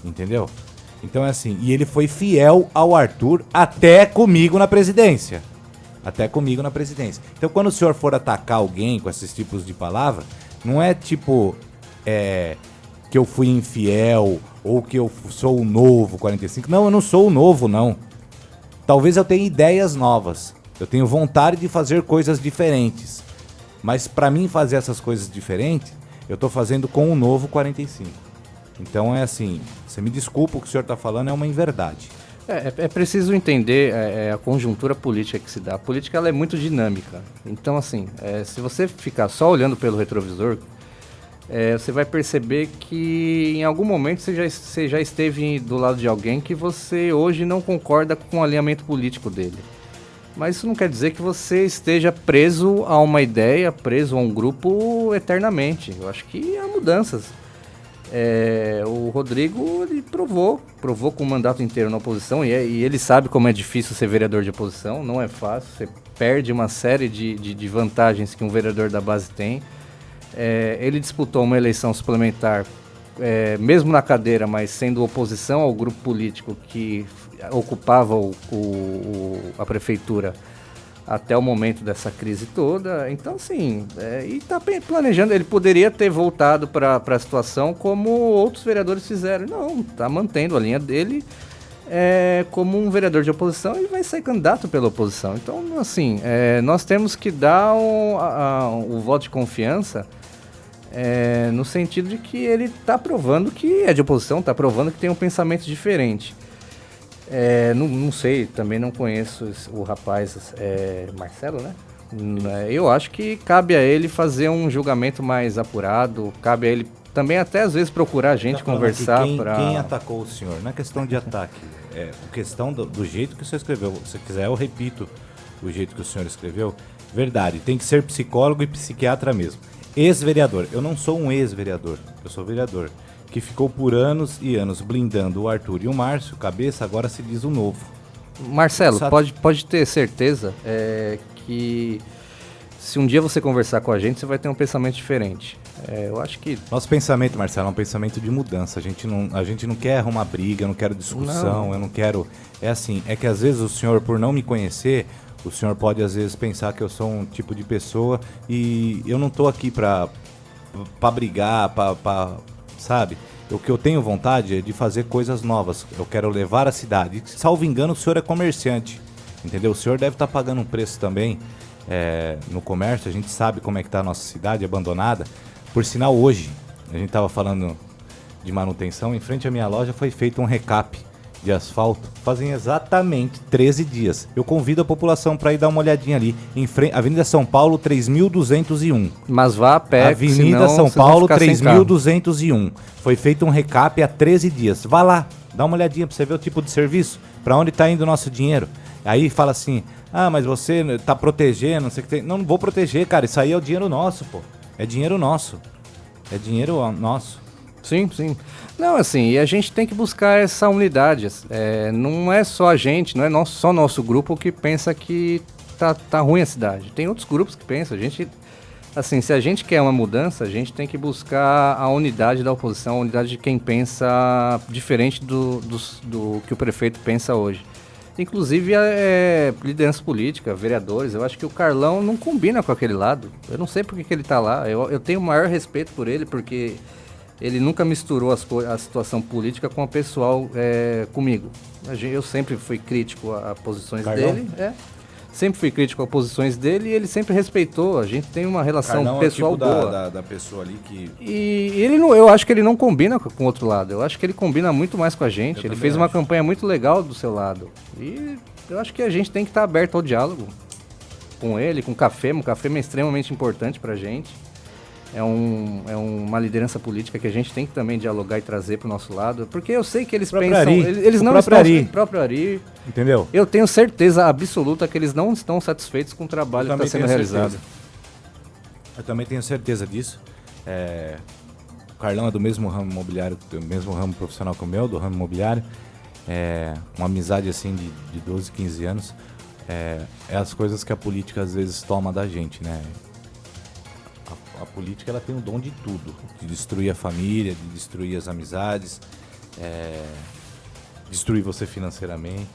Entendeu? Então é assim, e ele foi fiel ao Arthur até comigo na presidência. Até comigo na presidência. Então quando o senhor for atacar alguém com esses tipos de palavra, não é tipo que eu fui infiel ou que eu sou o novo 45. Não, eu não sou o novo, não. Talvez eu tenha ideias novas. Eu tenho vontade de fazer coisas diferentes. Mas para mim fazer essas coisas diferentes, eu tô fazendo com o novo 45. Então é assim, você me desculpa, o que o senhor está falando é uma inverdade. É preciso entender a conjuntura política que se dá. A política ela é muito dinâmica. Então, assim, se você ficar só olhando pelo retrovisor, você vai perceber que em algum momento você já esteve do lado de alguém que você hoje não concorda com o alinhamento político dele. Mas isso não quer dizer que você esteja preso a uma ideia, preso a um grupo eternamente. Eu acho que há mudanças. O Rodrigo ele provou com o mandato inteiro na oposição, e ele sabe como é difícil ser vereador de oposição, não é fácil, você perde uma série de vantagens que um vereador da base tem. Ele disputou uma eleição suplementar, mesmo na cadeira, mas sendo oposição ao grupo político que ocupava a prefeitura até o momento dessa crise toda. Então, assim, e está planejando. Ele poderia ter voltado para a situação como outros vereadores fizeram. Não, está mantendo a linha dele como um vereador de oposição e vai ser candidato pela oposição. Então, assim, nós temos que dar o voto de confiança no sentido de que ele está provando que é de oposição, está provando que tem um pensamento diferente. Não sei, também não conheço o rapaz Marcelo, né? Eu acho que cabe a ele fazer um julgamento mais apurado, cabe a ele também até às vezes procurar a gente, conversar. Quem atacou o senhor? Não é questão de ataque, é questão do jeito que o senhor escreveu. Se quiser eu repito o jeito que o senhor escreveu. Verdade, tem que ser psicólogo e psiquiatra mesmo. Ex-vereador, eu não sou um ex-vereador, eu sou vereador. Que ficou por anos e anos blindando o Arthur e o Márcio, cabeça, agora se diz o novo. Marcelo, pode ter certeza que se um dia você conversar com a gente, você vai ter um pensamento diferente. Eu acho que... Nosso pensamento, Marcelo, é um pensamento de mudança. A gente não quer arrumar briga, eu não quero discussão, não. Eu não quero... É assim, é que às vezes o senhor, por não me conhecer, o senhor pode às vezes pensar que eu sou um tipo de pessoa e eu não tô aqui pra brigar, sabe? O que eu tenho vontade é de fazer coisas novas. Eu quero levar a cidade. Salvo engano, o senhor é comerciante, entendeu? O senhor deve estar pagando um preço também no comércio. A gente sabe como é que está a nossa cidade abandonada. Por sinal, hoje, a gente estava falando de manutenção. Em frente à minha loja foi feito um recap de asfalto. Fazem exatamente 13 dias. Eu convido a população para ir dar uma olhadinha ali. Em frente, Avenida São Paulo, 3.201. Mas vá a pé, Avenida São Paulo, 3.201. Foi feito um recap há 13 dias. Vá lá, dá uma olhadinha para você ver o tipo de serviço, para onde está indo o nosso dinheiro. Aí fala assim, mas você está protegendo, não sei o que tem. Não vou proteger, cara, isso aí é o dinheiro nosso, pô. É dinheiro nosso. É dinheiro nosso. Sim, sim. Não, assim, e a gente tem que buscar essa unidade. Não é só a gente, não é só nosso grupo que pensa que tá ruim a cidade. Tem outros grupos que pensam. A gente, assim, se a gente quer uma mudança, a gente tem que buscar a unidade da oposição, a unidade de quem pensa diferente do que o prefeito pensa hoje. Inclusive liderança política, vereadores. Eu acho que o Carlão não combina com aquele lado. Eu não sei por que ele tá lá. Eu tenho o maior respeito por ele, porque ele nunca misturou a situação política com a pessoal comigo. Eu sempre fui crítico a posições Carlão? dele. Sempre fui crítico a posições dele e ele sempre respeitou. A gente tem uma relação Carlão pessoal é tipo boa. da pessoa ali que... E eu acho que ele não combina com o outro lado. Eu acho que ele combina muito mais com a gente. Ele fez uma campanha muito legal do seu lado. E eu acho que a gente tem que estar aberto ao diálogo com ele, com o Café. O Café é extremamente importante pra gente. é uma liderança política que a gente tem que também dialogar e trazer para o nosso lado, porque eu sei que eles Próprio pensam, Ari, eles o não próprio estão, Ari. o próprio Ari, Entendeu? eu tenho certeza absoluta que eles não estão satisfeitos com o trabalho que Eu está também sendo tenho realizado. certeza. Eu também tenho certeza disso. O Carlão é do mesmo ramo imobiliário, do mesmo ramo profissional que o meu, do ramo imobiliário. Uma amizade assim de 12, 15 anos. É as coisas que a política às vezes toma da gente, né? A política ela tem o dom de tudo, de destruir a família, de destruir as amizades, destruir você financeiramente.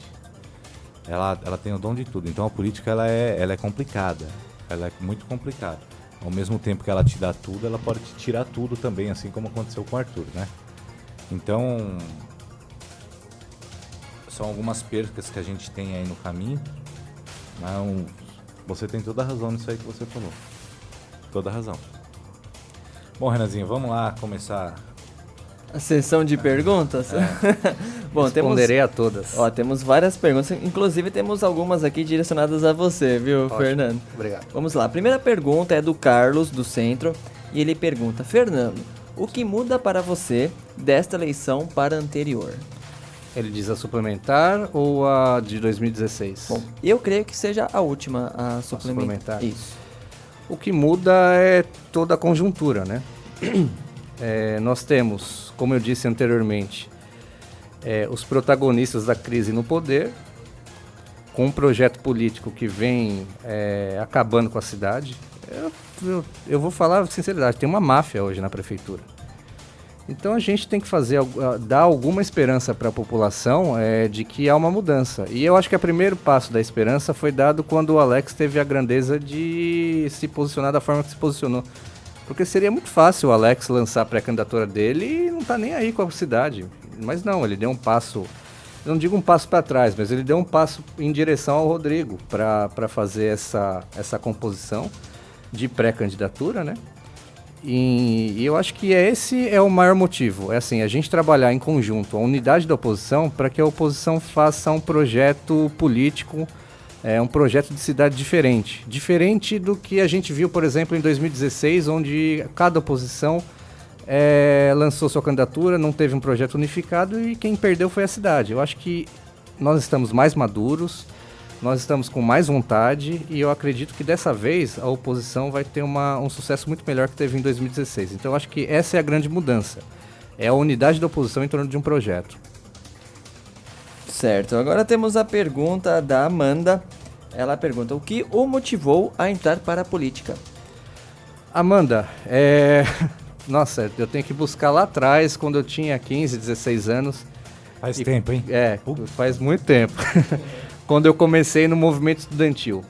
Ela tem o dom de tudo. Então a política ela é complicada, ela é muito complicada. Ao mesmo tempo que ela te dá tudo, ela pode te tirar tudo também, assim como aconteceu com o Arthur, né? Então são algumas percas que a gente tem aí no caminho. Mas você tem toda a razão nisso aí que você falou. Toda a razão. Bom, Renanzinho, vamos lá começar A sessão de perguntas? Bom, Responderei a todas. temos várias perguntas, inclusive temos algumas aqui direcionadas a você, viu, Ótimo. Fernando? Obrigado. Vamos lá, a primeira pergunta é do Carlos, do Centro, e ele pergunta: Fernando, o que muda para você desta eleição para a anterior? Ele diz a suplementar ou a de 2016? Bom, eu creio que seja a última, a suplementar. suplementar. Isso. O que muda é toda a conjuntura, né? Nós temos, como eu disse anteriormente, os protagonistas da crise no poder, com um projeto político que vem acabando com a cidade. Eu vou falar com sinceridade, tem uma máfia hoje na prefeitura. Então a gente tem que dar alguma esperança para a população de que há uma mudança. E eu acho que o primeiro passo da esperança foi dado quando o Alex teve a grandeza de se posicionar da forma que se posicionou. Porque seria muito fácil o Alex lançar a pré-candidatura dele e não tá nem aí com a cidade. Mas não, ele deu um passo, eu não digo um passo para trás, mas ele deu um passo em direção ao Rodrigo para fazer essa composição de pré-candidatura, né? E eu acho que esse é o maior motivo. É assim, a gente trabalhar em conjunto a unidade da oposição para que a oposição faça um projeto político, um projeto de cidade diferente. Diferente do que a gente viu, por exemplo, em 2016, onde cada oposição lançou sua candidatura, não teve um projeto unificado e quem perdeu foi a cidade. Eu acho que nós estamos mais maduros, nós estamos com mais vontade e eu acredito que dessa vez a oposição vai ter um sucesso muito melhor que teve em 2016. Então eu acho que essa é a grande mudança. É a unidade da oposição em torno de um projeto. Certo, agora temos a pergunta da Amanda. Ela pergunta: o que o motivou a entrar para a política? Amanda, nossa, eu tenho que buscar lá atrás, quando eu tinha 15, 16 anos. Faz tempo, hein? Faz muito tempo. Quando eu comecei no movimento estudantil.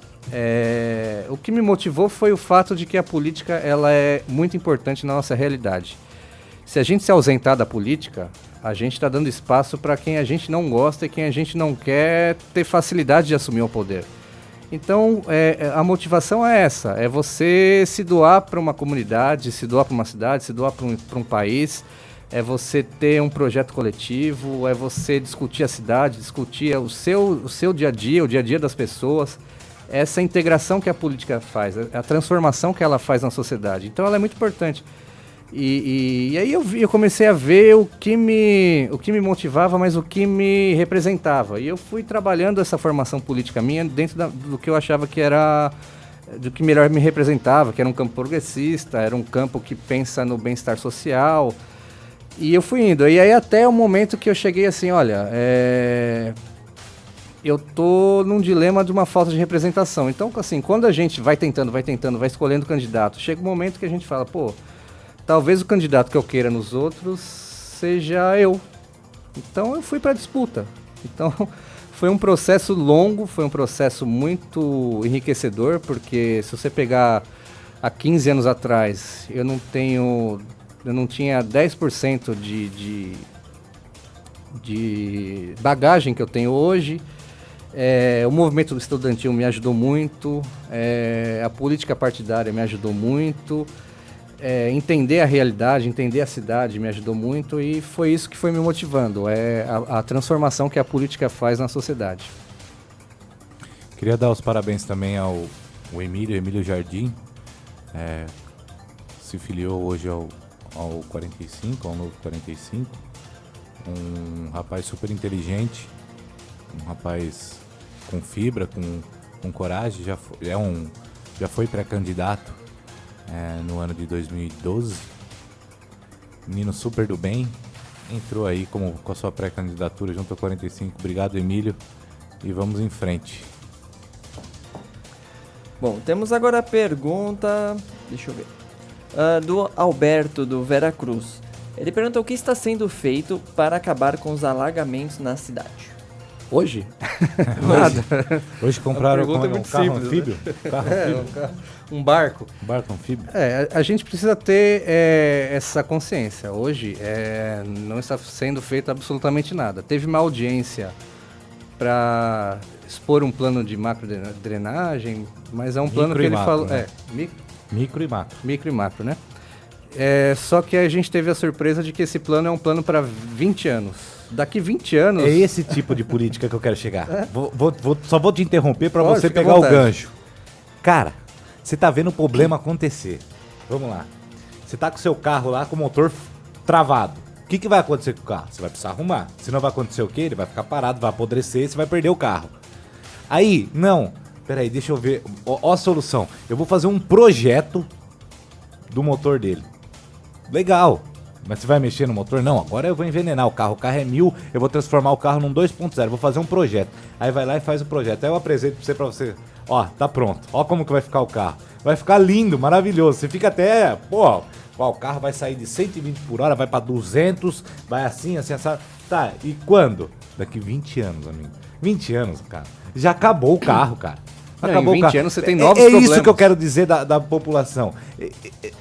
O que me motivou foi o fato de que a política ela é muito importante na nossa realidade. Se a gente se ausentar da política, a gente está dando espaço para quem a gente não gosta e quem a gente não quer ter facilidade de assumir o poder. Então, a motivação é essa, é você se doar para uma comunidade, se doar para uma cidade, se doar para um país, é você ter um projeto coletivo, é você discutir a cidade, discutir o seu dia a dia, o dia a dia das pessoas, essa integração que a política faz, a transformação que ela faz na sociedade. Então ela é muito importante. E aí eu comecei a ver o que me motivava, mas o que me representava. E eu fui trabalhando essa formação política minha dentro do que eu achava que era do que melhor me representava, que era um campo progressista, era um campo que pensa no bem-estar social. E eu fui indo. E aí até o momento que eu cheguei assim, olha, eu tô num dilema de uma falta de representação. Então, assim, quando a gente vai tentando, vai escolhendo candidato, chega um momento que a gente fala, pô, talvez o candidato que eu queira nos outros seja eu. Então eu fui para a disputa. Então foi um processo longo, foi um processo muito enriquecedor, porque se você pegar há 15 anos atrás, eu não tinha 10% de bagagem que eu tenho hoje. O movimento estudantil me ajudou muito, a política partidária me ajudou muito, entender a realidade, entender a cidade me ajudou muito, e foi isso que foi me motivando, a transformação que a política faz na sociedade. Queria dar os parabéns também ao Emílio Jardim. se filiou hoje ao 45, ao novo 45. Um rapaz super inteligente, um rapaz com fibra, com coragem, já foi pré-candidato no ano de 2012. Menino super do bem, entrou aí com a sua pré-candidatura junto ao 45. Obrigado, Emílio, e vamos em frente. Bom, temos agora a pergunta, deixa eu ver, do Alberto, do Veracruz. Ele pergunta o que está sendo feito para acabar com os alagamentos na cidade. Hoje? Nada. Hoje compraram um carro simples, anfíbio? Né? Um barco. Barco anfíbio? A gente precisa ter essa consciência. Hoje não está sendo feito absolutamente nada. Teve uma audiência para expor um plano de macro drenagem, mas é um plano que ele falou... Né? Micro e macro. Micro e macro, né? Só que a gente teve a surpresa de que esse plano é um plano para 20 anos. Daqui 20 anos... É esse tipo de política que eu quero chegar. Só vou te interromper para você fica à pegar o vontade. gancho. Cara, você tá vendo o problema acontecer. Vamos lá. Você tá com o seu carro lá com o motor travado. O que vai acontecer com o carro? Você vai precisar arrumar. Senão vai acontecer o quê? Ele vai ficar parado, vai apodrecer e você vai perder o carro. Aí, não. Peraí, deixa eu ver. Ó a solução. Eu vou fazer um projeto do motor dele. Legal. Mas você vai mexer no motor? Não, agora eu vou envenenar o carro. O carro é 1000, eu vou transformar o carro num 2.0. Vou fazer um projeto. Aí vai lá e faz o projeto. Aí eu apresento pra você. Ó, tá pronto. Ó como que vai ficar o carro. Vai ficar lindo, maravilhoso. Você fica até... Pô, o carro vai sair de 120 por hora, vai pra 200, vai assim, assim. Tá, e quando? Daqui 20 anos, amigo. 20 anos, cara. Já acabou o carro, cara. Acabou em 20 o carro. anos você tem novos problemas. É isso que eu quero dizer da população.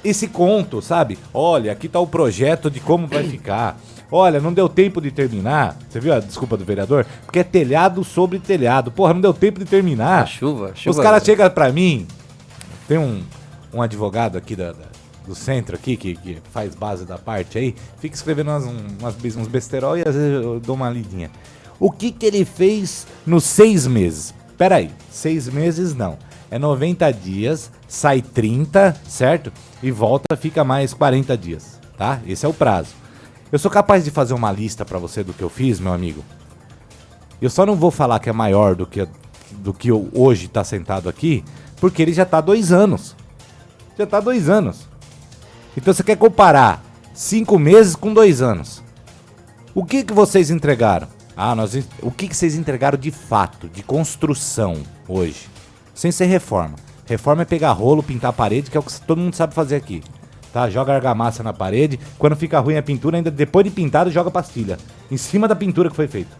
Esse conto, sabe? Olha, aqui tá o projeto de como vai ficar. Olha, não deu tempo de terminar. Você viu a desculpa do vereador? Porque é telhado sobre telhado. Porra, não deu tempo de terminar. Chuva. Os caras chegam pra mim. Tem um advogado aqui do centro aqui, que faz base da parte aí, fica escrevendo uns besterol e às vezes eu dou uma lidinha. O que ele fez nos 6 meses? Peraí, 6 meses não. É 90 dias, sai 30, certo? E volta, fica mais 40 dias, tá? Esse é o prazo. Eu sou capaz de fazer uma lista pra você do que eu fiz, meu amigo. Eu só não vou falar que é maior do que eu hoje tá sentado aqui, porque ele já tá há 2 anos. Já tá há 2 anos. Então você quer comparar 5 meses com 2 anos. O que vocês entregaram? O que vocês entregaram de fato, de construção hoje? Sem ser reforma. Reforma é pegar rolo, pintar a parede, que é o que todo mundo sabe fazer aqui. Tá? Joga argamassa na parede, quando fica ruim a pintura, ainda depois de pintado, joga pastilha. Em cima da pintura que foi feita.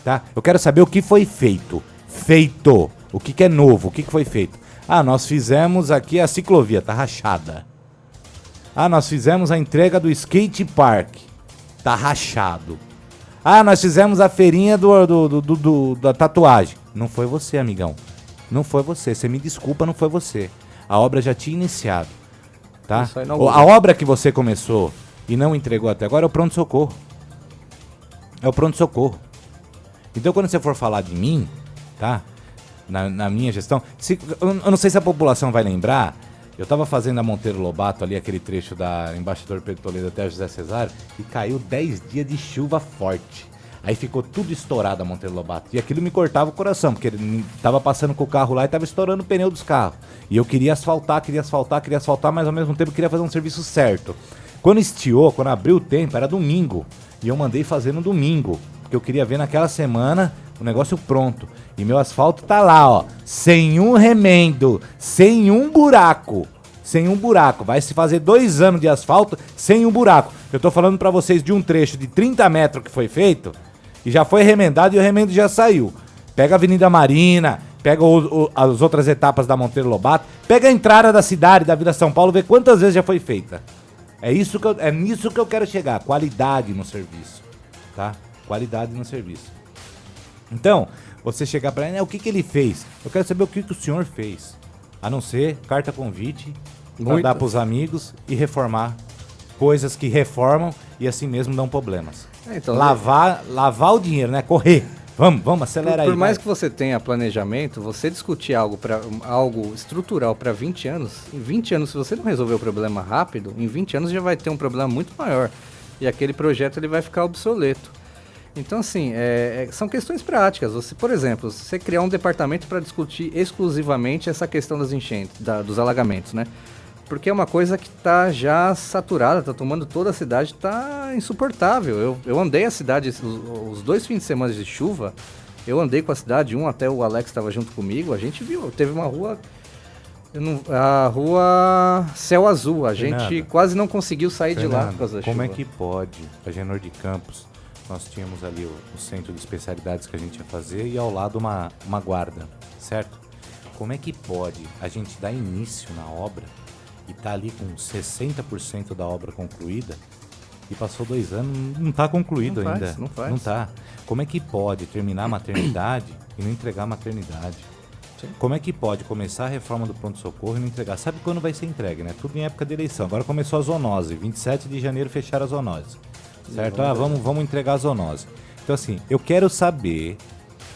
Tá? Eu quero saber o que foi feito. Feito! O que é novo, o que foi feito? Nós fizemos aqui a ciclovia, tá rachada. Nós fizemos a entrega do skate park, tá rachado. Nós fizemos a feirinha da tatuagem. Não foi você, amigão. Não foi você. Você me desculpa, não foi você. A obra já tinha iniciado. Tá? A obra que você começou e não entregou até agora é o pronto-socorro. É o pronto-socorro. Então, quando você for falar de mim, tá? Na minha gestão... eu não sei se a população vai lembrar... Eu tava fazendo a Monteiro Lobato ali, aquele trecho da Embaixador Pedro Toledo até a José Cesário, e caiu 10 dias de chuva forte. Aí ficou tudo estourado a Monteiro Lobato. E aquilo me cortava o coração, porque ele tava passando com o carro lá e tava estourando o pneu dos carros. E eu queria asfaltar, mas ao mesmo tempo queria fazer um serviço certo. Quando estiou, quando abriu o tempo, era domingo. E eu mandei fazer no domingo, porque eu queria ver naquela semana o negócio pronto. E meu asfalto tá lá, ó, sem um remendo, sem um buraco. Sem um buraco. Vai se fazer 2 anos de asfalto sem um buraco. Eu tô falando pra vocês de um trecho de 30 metros que foi feito e já foi remendado e o remendo já saiu. Pega a Avenida Marina, pega as outras etapas da Monteiro Lobato, pega a entrada da cidade, da Vila São Paulo, vê quantas vezes já foi feita. É nisso que eu quero chegar. Qualidade no serviço. Tá? Qualidade no serviço. Então, você chegar pra ele, o que ele fez? Eu quero saber o que o senhor fez. A não ser carta convite, mandar pros amigos e reformar coisas que reformam e assim mesmo dão problemas. Lavar o dinheiro, né? Correr. Vamos, acelera aí. Por mais vai. que você tenha planejamento, você discutir algo estrutural para 20 anos, em 20 anos, se você não resolver o problema rápido, em 20 anos já vai ter um problema muito maior. E aquele projeto ele vai ficar obsoleto. Então, assim, são questões práticas. Você, por exemplo, você criar um departamento para discutir exclusivamente essa questão das enchentes, dos alagamentos, né? Porque é uma coisa que está já saturada, está tomando toda a cidade, está insuportável. Eu andei a cidade, os 2 fins de semana de chuva, eu andei com a cidade, até o Alex estava junto comigo, a gente viu, teve uma rua, a rua Céu Azul, a gente quase não conseguiu sair de lá por causa da chuva. Como é que pode, a Genor de Campos, nós tínhamos ali o centro de especialidades que a gente ia fazer e ao lado uma guarda, certo? Como é que pode a gente dar início na obra e tá ali com 60% da obra concluída e passou 2 anos, não tá concluído ainda. Não faz. Não tá. Como é que pode terminar a maternidade e não entregar a maternidade? Sim. Como é que pode começar a reforma do pronto-socorro e não entregar? Sabe quando vai ser entregue, né? Tudo em época de eleição. Agora começou a zoonose, 27 de janeiro fecharam a zoonose. Certo? Vamos entregar a zoonose. Então assim, eu quero saber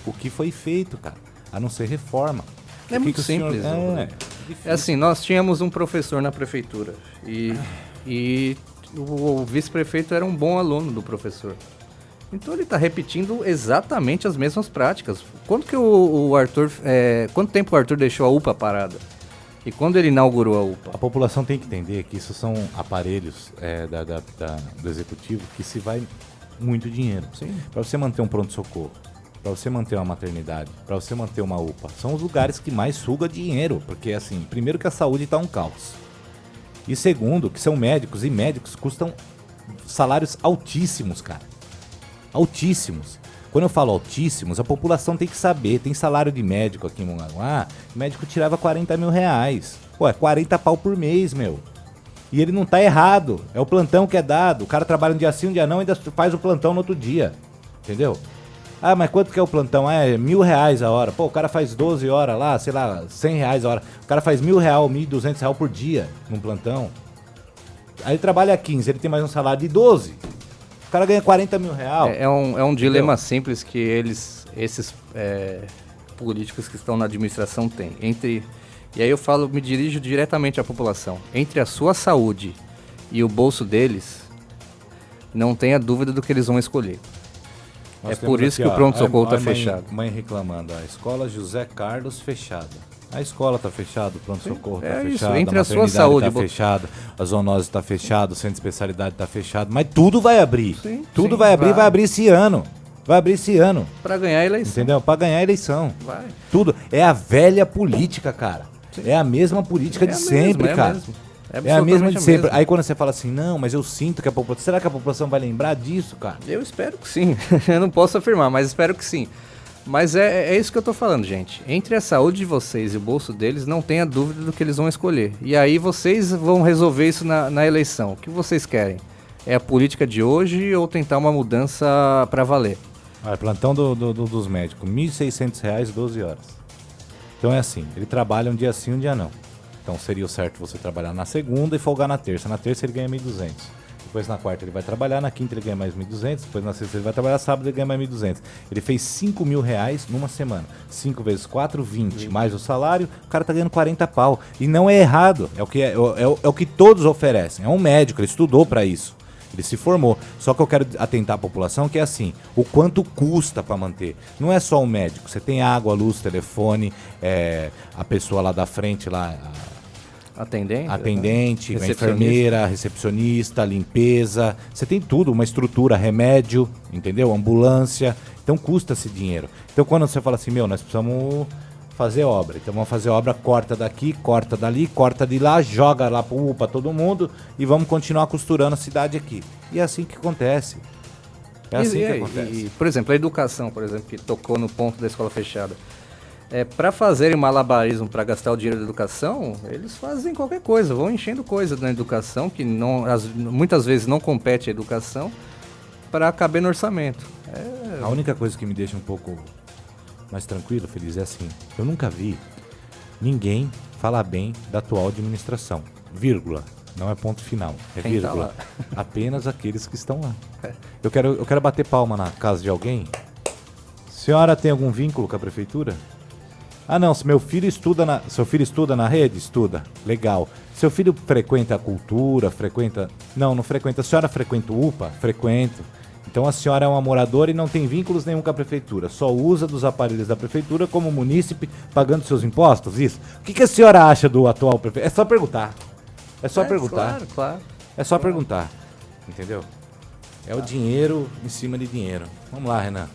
o que foi feito, cara, a não ser reforma. É muito simples. É assim, nós tínhamos um professor na prefeitura e o vice-prefeito era um bom aluno do professor. Então ele está repetindo exatamente as mesmas práticas. Quanto tempo o Arthur deixou a UPA parada? E quando ele inaugurou a UPA? A população tem que entender que isso são aparelhos do executivo que se vai muito dinheiro. Para você manter um pronto-socorro, para você manter uma maternidade, para você manter uma UPA, são os lugares que mais suga dinheiro, porque assim, primeiro que a saúde está um caos, e segundo que são médicos, e médicos custam salários altíssimos, cara, altíssimos. Quando eu falo altíssimos, a população tem que saber, tem salário de médico aqui em Mongaguá, o médico tirava 40 mil reais, pô, é 40 pau por mês, meu. E ele não tá errado, é o plantão que é dado, o cara trabalha um dia sim, um dia não, ainda faz o plantão no outro dia, entendeu? Ah, mas quanto que é o plantão? É R$1.000 a hora. Pô, o cara faz 12 horas lá, sei lá, R$100 a hora. O cara faz R$1.000, R$1.200 por dia num plantão. Aí ele trabalha 15, ele tem mais um salário de 12. O cara ganha 40 mil reais. É um dilema simples que esses políticos que estão na administração têm. E aí eu me dirijo diretamente à população. Entre a sua saúde e o bolso deles, não tenha dúvida do que eles vão escolher. Nós por isso aqui, que o pronto-socorro está fechado. Mãe reclamando, a escola José Carlos fechada. A escola está fechada, o pronto-socorro está fechado, entre a a sua saúde está fechada, a zoonose está fechada, o centro de especialidade está fechado, mas tudo vai abrir. Tudo vai abrir esse ano. Vai abrir esse ano. Para ganhar a eleição. Entendeu? Para ganhar a eleição. Vai. Tudo. É a velha política, cara. Sim. É a mesma política de sempre, cara. É a mesma de sempre. Aí quando você fala assim, não, mas eu sinto que a população... Será que a população vai lembrar disso, cara? Eu espero que sim. Eu não posso afirmar, mas espero que sim. Mas é isso que eu tô falando, gente. Entre a saúde de vocês e o bolso deles, não tenha dúvida do que eles vão escolher. E aí vocês vão resolver isso na eleição. O que vocês querem? É a política de hoje ou tentar uma mudança para valer? Plantão dos médicos, R$1.600, 12 horas. Então é assim, ele trabalha um dia sim, um dia não. Então seria o certo você trabalhar na segunda e folgar na terça. Na terça ele ganha 1.200. Depois na quarta ele vai trabalhar, na quinta ele ganha mais 1.200. Depois na sexta ele vai trabalhar, sábado ele ganha mais 1.200. Ele fez R$5.000 numa semana. 5 vezes 4, 20. Mais o salário, o cara tá ganhando 40 pau. E não é errado, é o que todos oferecem. É um médico, ele estudou para isso. Ele se formou. Só que eu quero atentar a população que é assim, o quanto custa para manter. Não é só o médico, você tem água, luz, telefone, a pessoa lá da frente, lá... Atendente, a enfermeira, recepcionista, limpeza, você tem tudo, uma estrutura, remédio, entendeu? Ambulância, então custa esse dinheiro. Então quando você fala assim, nós precisamos fazer obra, então vamos fazer obra, corta daqui, corta dali, corta de lá, joga lá para todo mundo e vamos continuar costurando a cidade aqui. E é assim que acontece. É assim que acontece. Por exemplo, a educação, que tocou no ponto da escola fechada. Para fazerem malabarismo para gastar o dinheiro da educação, eles fazem qualquer coisa, vão enchendo coisa na educação, que muitas vezes não compete a educação, para caber no orçamento. A única coisa que me deixa um pouco mais tranquilo, feliz, é assim, eu nunca vi ninguém falar bem da atual administração, vírgula, não é ponto final, é quem vírgula, tá apenas aqueles que estão lá. Eu quero bater palma na casa de alguém. Senhora tem algum vínculo com a prefeitura? Ah, não, se meu filho estuda seu filho estuda na rede? Estuda. Legal. Seu filho frequenta a cultura, frequenta... Não frequenta. A senhora frequenta o UPA? Frequento. Então a senhora é uma moradora e não tem vínculos nenhum com a prefeitura. Só usa dos aparelhos da prefeitura como munícipe, pagando seus impostos? Isso. O que a senhora acha do atual prefeito? É só perguntar. É só perguntar. Claro. É só perguntar. Entendeu? É o dinheiro em cima de dinheiro. Vamos lá, Renan.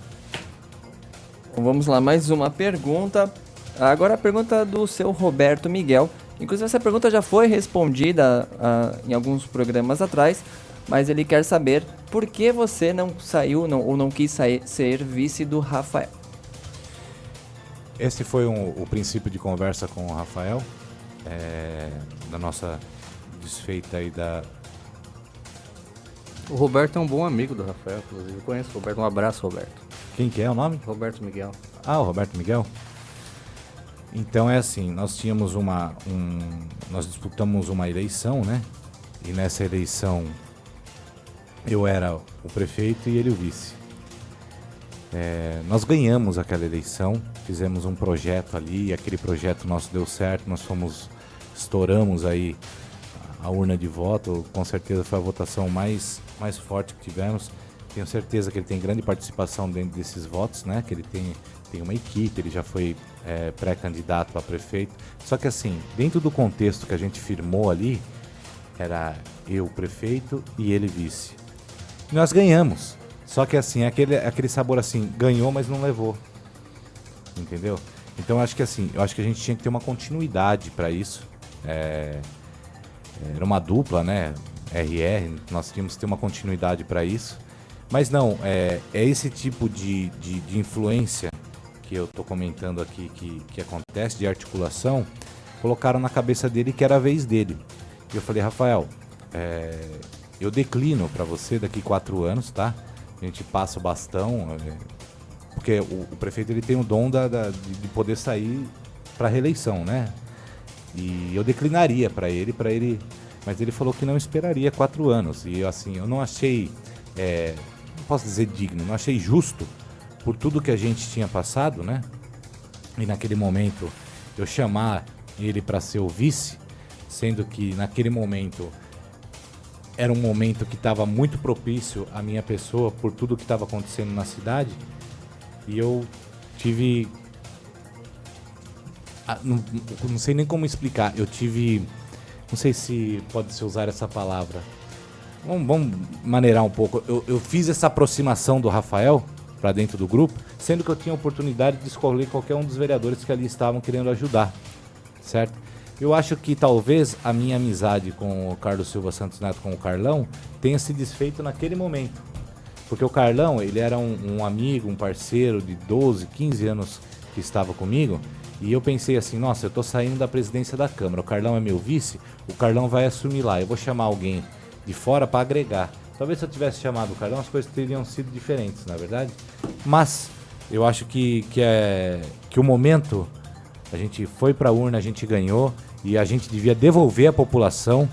Então, vamos lá, mais uma pergunta. Agora a pergunta do seu Roberto Miguel. Inclusive essa pergunta já foi respondida em alguns programas atrás, mas ele quer saber por que você não saiu ou não quis ser vice do Rafael. Esse foi o princípio de conversa com o Rafael, da nossa desfeita aí da... O Roberto é um bom amigo do Rafael, inclusive. Eu conheço o Roberto. Um abraço, Roberto. Quem que é o nome? Roberto Miguel. Ah, o Roberto Miguel? Então é assim, nós tínhamos nós disputamos uma eleição, né? E nessa eleição eu era o prefeito e ele o vice. Nós ganhamos aquela eleição, fizemos um projeto ali, e aquele projeto nosso deu certo, estouramos aí a urna de voto, com certeza foi a votação mais forte que tivemos. Tenho certeza que ele tem grande participação dentro desses votos, né? Que ele tem uma equipe, ele já foi pré-candidato a prefeito. Só que assim, dentro do contexto que a gente firmou ali, era eu prefeito e ele vice. E nós ganhamos. Só que assim, aquele sabor assim, ganhou, mas não levou. Entendeu? Então eu acho que a gente tinha que ter uma continuidade para isso. Era uma dupla, né? RR, nós tínhamos que ter uma continuidade para isso. Mas não, é esse tipo de influência que eu tô comentando aqui que acontece, de articulação, colocaram na cabeça dele que era a vez dele. E eu falei, Rafael, eu declino para você daqui 4 anos, tá? A gente passa o bastão, porque o prefeito ele tem o dom de poder sair para reeleição, né? E eu declinaria para ele, mas ele falou que não esperaria 4 anos. E assim, eu não achei, não posso dizer digno, não achei justo por tudo que a gente tinha passado, né? E naquele momento eu chamar ele para ser o vice, sendo que naquele momento era um momento que estava muito propício à minha pessoa por tudo que estava acontecendo na cidade. E eu tive... não sei nem como explicar. Eu tive... Não sei se pode se usar essa palavra. Vamos maneirar um pouco. Eu fiz essa aproximação do Rafael para dentro do grupo, sendo que eu tinha a oportunidade de escolher qualquer um dos vereadores que ali estavam querendo ajudar, certo? Eu acho que talvez a minha amizade com o Carlos Silva Santos Neto, com o Carlão, tenha se desfeito naquele momento. Porque o Carlão, ele era um amigo, um parceiro de 12, 15 anos que estava comigo, e eu pensei assim, nossa, eu tô saindo da presidência da Câmara, o Carlão é meu vice, o Carlão vai assumir lá, eu vou chamar alguém de fora para agregar. Talvez se eu tivesse chamado o Carlão, as coisas teriam sido diferentes, na verdade. Mas eu acho que o momento, a gente foi para a urna, a gente ganhou, e a gente devia devolver à população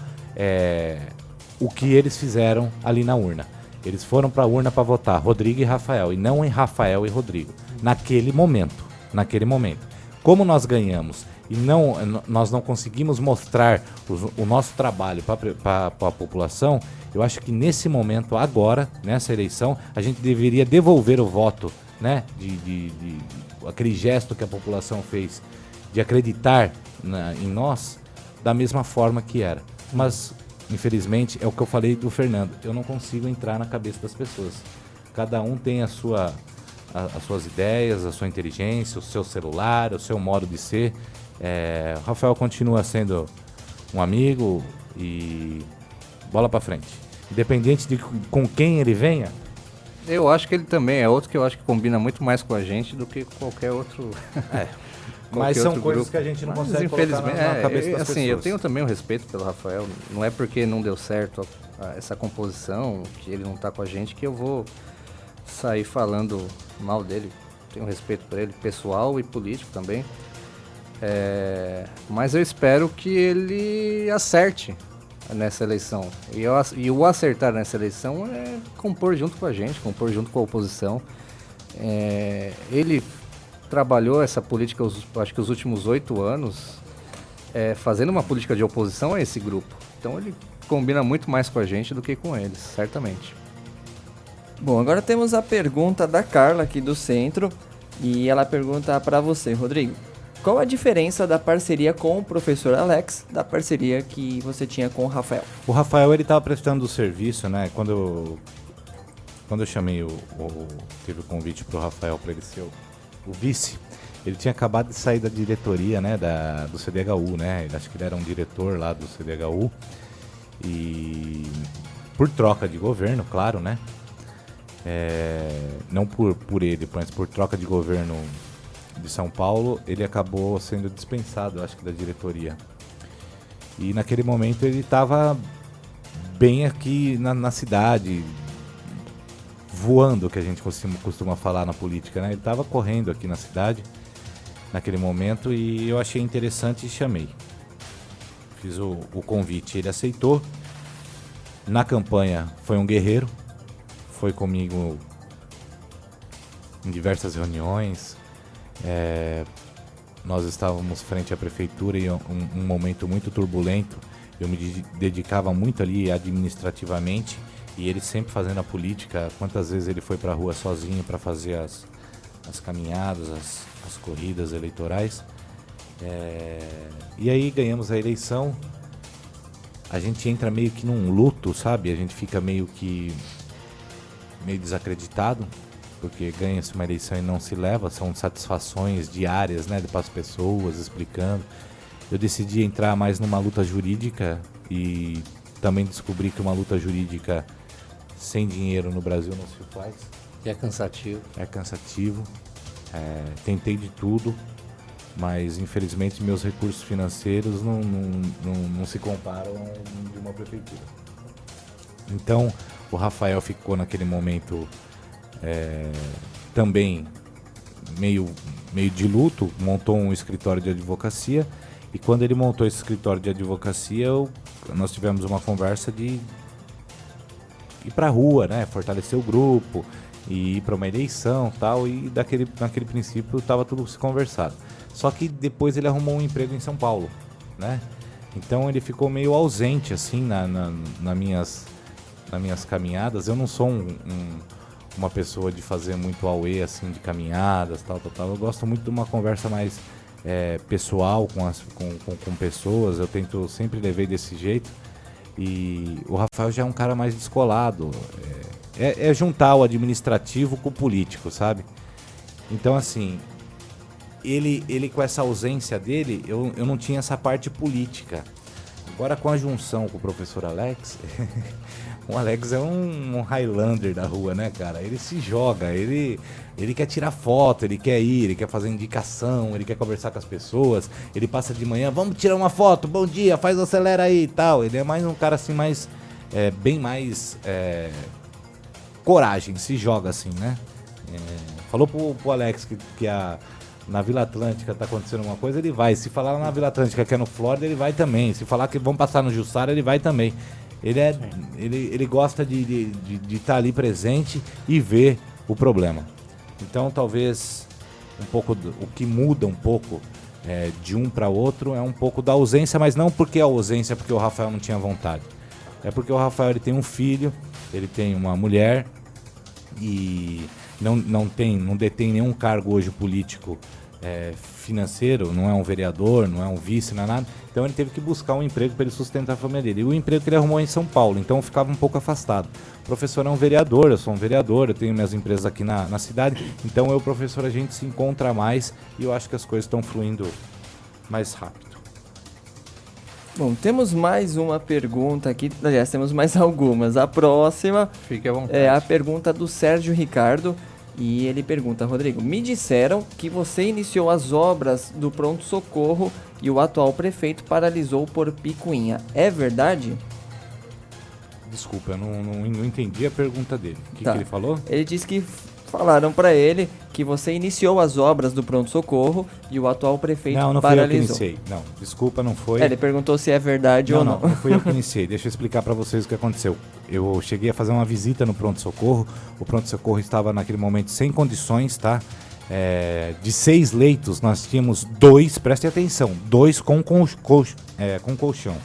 o que eles fizeram ali na urna. Eles foram para a urna para votar Rodrigo e Rafael, e não em Rafael e Rodrigo. Naquele momento. Como nós ganhamos e nós não conseguimos mostrar o nosso trabalho para a população, eu acho que nesse momento, agora, nessa eleição, a gente deveria devolver o voto, né, de aquele gesto que a população fez, de acreditar em nós, da mesma forma que era. Mas, infelizmente, é o que eu falei do Fernando, eu não consigo entrar na cabeça das pessoas. Cada um tem as suas ideias, a sua inteligência, o seu celular, o seu modo de ser. O Rafael continua sendo um amigo e bola pra frente. Independente de com quem ele venha. Eu acho que ele também é outro que eu acho que combina muito mais com a gente do que qualquer outro. Mas são coisas que a gente não consegue colocar na cabeça das pessoas. Eu tenho também um respeito pelo Rafael. Não é porque não deu certo essa composição, que ele não tá com a gente, que eu vou sair falando mal dele. Tenho respeito por ele, pessoal e político também. Mas eu espero que ele acerte nessa eleição. E o acertar nessa eleição é compor junto com a gente, compor junto com a oposição. ele trabalhou essa política, acho que os últimos 8 anos, fazendo uma política de oposição a esse grupo. Então ele combina muito mais com a gente do que com eles, certamente. Bom, agora temos a pergunta da Carla aqui do centro e ela pergunta para você, Rodrigo. Qual a diferença da parceria com o professor Alex da parceria que você tinha com o Rafael? O Rafael, ele estava prestando o serviço, né? Quando eu chamei teve o convite para o Rafael para ele ser o vice, ele tinha acabado de sair da diretoria, né, do CDHU, né? Acho que ele era um diretor lá do CDHU e por troca de governo, claro, né? Não por ele, mas por troca de governo de São Paulo, ele acabou sendo dispensado, acho que da diretoria. E naquele momento ele estava bem aqui na cidade, voando, que a gente costuma falar na política, né? Ele estava correndo aqui na cidade naquele momento e eu achei interessante e chamei. Fiz o convite, ele aceitou. Na campanha foi um guerreiro, foi comigo em diversas reuniões. Nós estávamos frente à prefeitura em um momento muito turbulento. Eu me dedicava muito ali administrativamente e ele sempre fazendo a política. Quantas vezes ele foi para a rua sozinho para fazer as caminhadas, as corridas eleitorais. E aí ganhamos a eleição. A gente entra meio que num luto, sabe? A gente fica meio desacreditado, porque ganha-se uma eleição e não se leva, são satisfações diárias, né, para as pessoas, explicando. Eu decidi entrar mais numa luta jurídica e também descobri que uma luta jurídica sem dinheiro no Brasil não se faz. E é cansativo. É cansativo. Tentei de tudo, mas infelizmente meus recursos financeiros não se comparam de uma prefeitura. Então o Rafael ficou naquele momento também meio de luto, montou um escritório de advocacia e quando ele montou esse escritório de advocacia nós tivemos uma conversa de ir pra rua, né, fortalecer o grupo e ir para uma eleição tal, e naquele princípio estava tudo se conversado. Só que depois ele arrumou um emprego em São Paulo, né? Então ele ficou meio ausente assim nas minhas caminhadas. Eu não sou uma pessoa de fazer muito auê assim de caminhadas, tal. Eu gosto muito de uma conversa mais pessoal com pessoas. Eu sempre levei desse jeito. E o Rafael já é um cara mais descolado. É juntar o administrativo com o político, sabe? Então assim, ele com essa ausência dele, eu não tinha essa parte política. Agora com a junção com o professor Alex, o Alex é um Highlander da rua, né, cara? Ele se joga, ele quer tirar foto, ele quer fazer indicação, ele quer conversar com as pessoas, ele passa de manhã, vamos tirar uma foto, bom dia, acelera aí e tal. Ele é mais um cara assim, bem mais coragem, se joga assim, né? Falou pro Alex que na Vila Atlântica tá acontecendo uma coisa, ele vai. Se falar na Vila Atlântica que é no Flórida, ele vai também. Se falar que vão passar no Jussara, ele vai também. Ele gosta de estar ali presente e ver o problema. Então talvez um pouco o que muda um pouco de um para outro é um pouco da ausência, mas não porque a ausência é porque o Rafael não tinha vontade. É porque o Rafael ele tem um filho, ele tem uma mulher e não detém nenhum cargo hoje político financeiro, não é um vereador, não é um vice, não é nada. Então ele teve que buscar um emprego para ele sustentar a família dele. E o emprego que ele arrumou é em São Paulo, então eu ficava um pouco afastado. O professor é um vereador, eu sou um vereador, eu tenho minhas empresas aqui na cidade, então eu e o professor a gente se encontra mais e eu acho que as coisas estão fluindo mais rápido. Bom, temos mais uma pergunta aqui, aliás, temos mais algumas. A próxima Fique à vontade. é a pergunta do Sérgio Ricardo e ele pergunta: Rodrigo, me disseram que você iniciou as obras do pronto-socorro e o atual prefeito paralisou por picuinha. É verdade? Desculpa, eu não entendi a pergunta dele. O que Tá. ele falou? Ele disse que falaram pra ele que você iniciou as obras do pronto-socorro e o atual prefeito Não fui eu que paralisou. iniciei. Não, desculpa, não foi. Ele perguntou se é verdade ou não. Não fui eu que iniciei. Deixa eu explicar para vocês o que aconteceu. Eu cheguei a fazer uma visita no pronto-socorro. O pronto-socorro estava naquele momento sem condições, tá? De 6 leitos, nós tínhamos 2, preste atenção, 2 com colchão.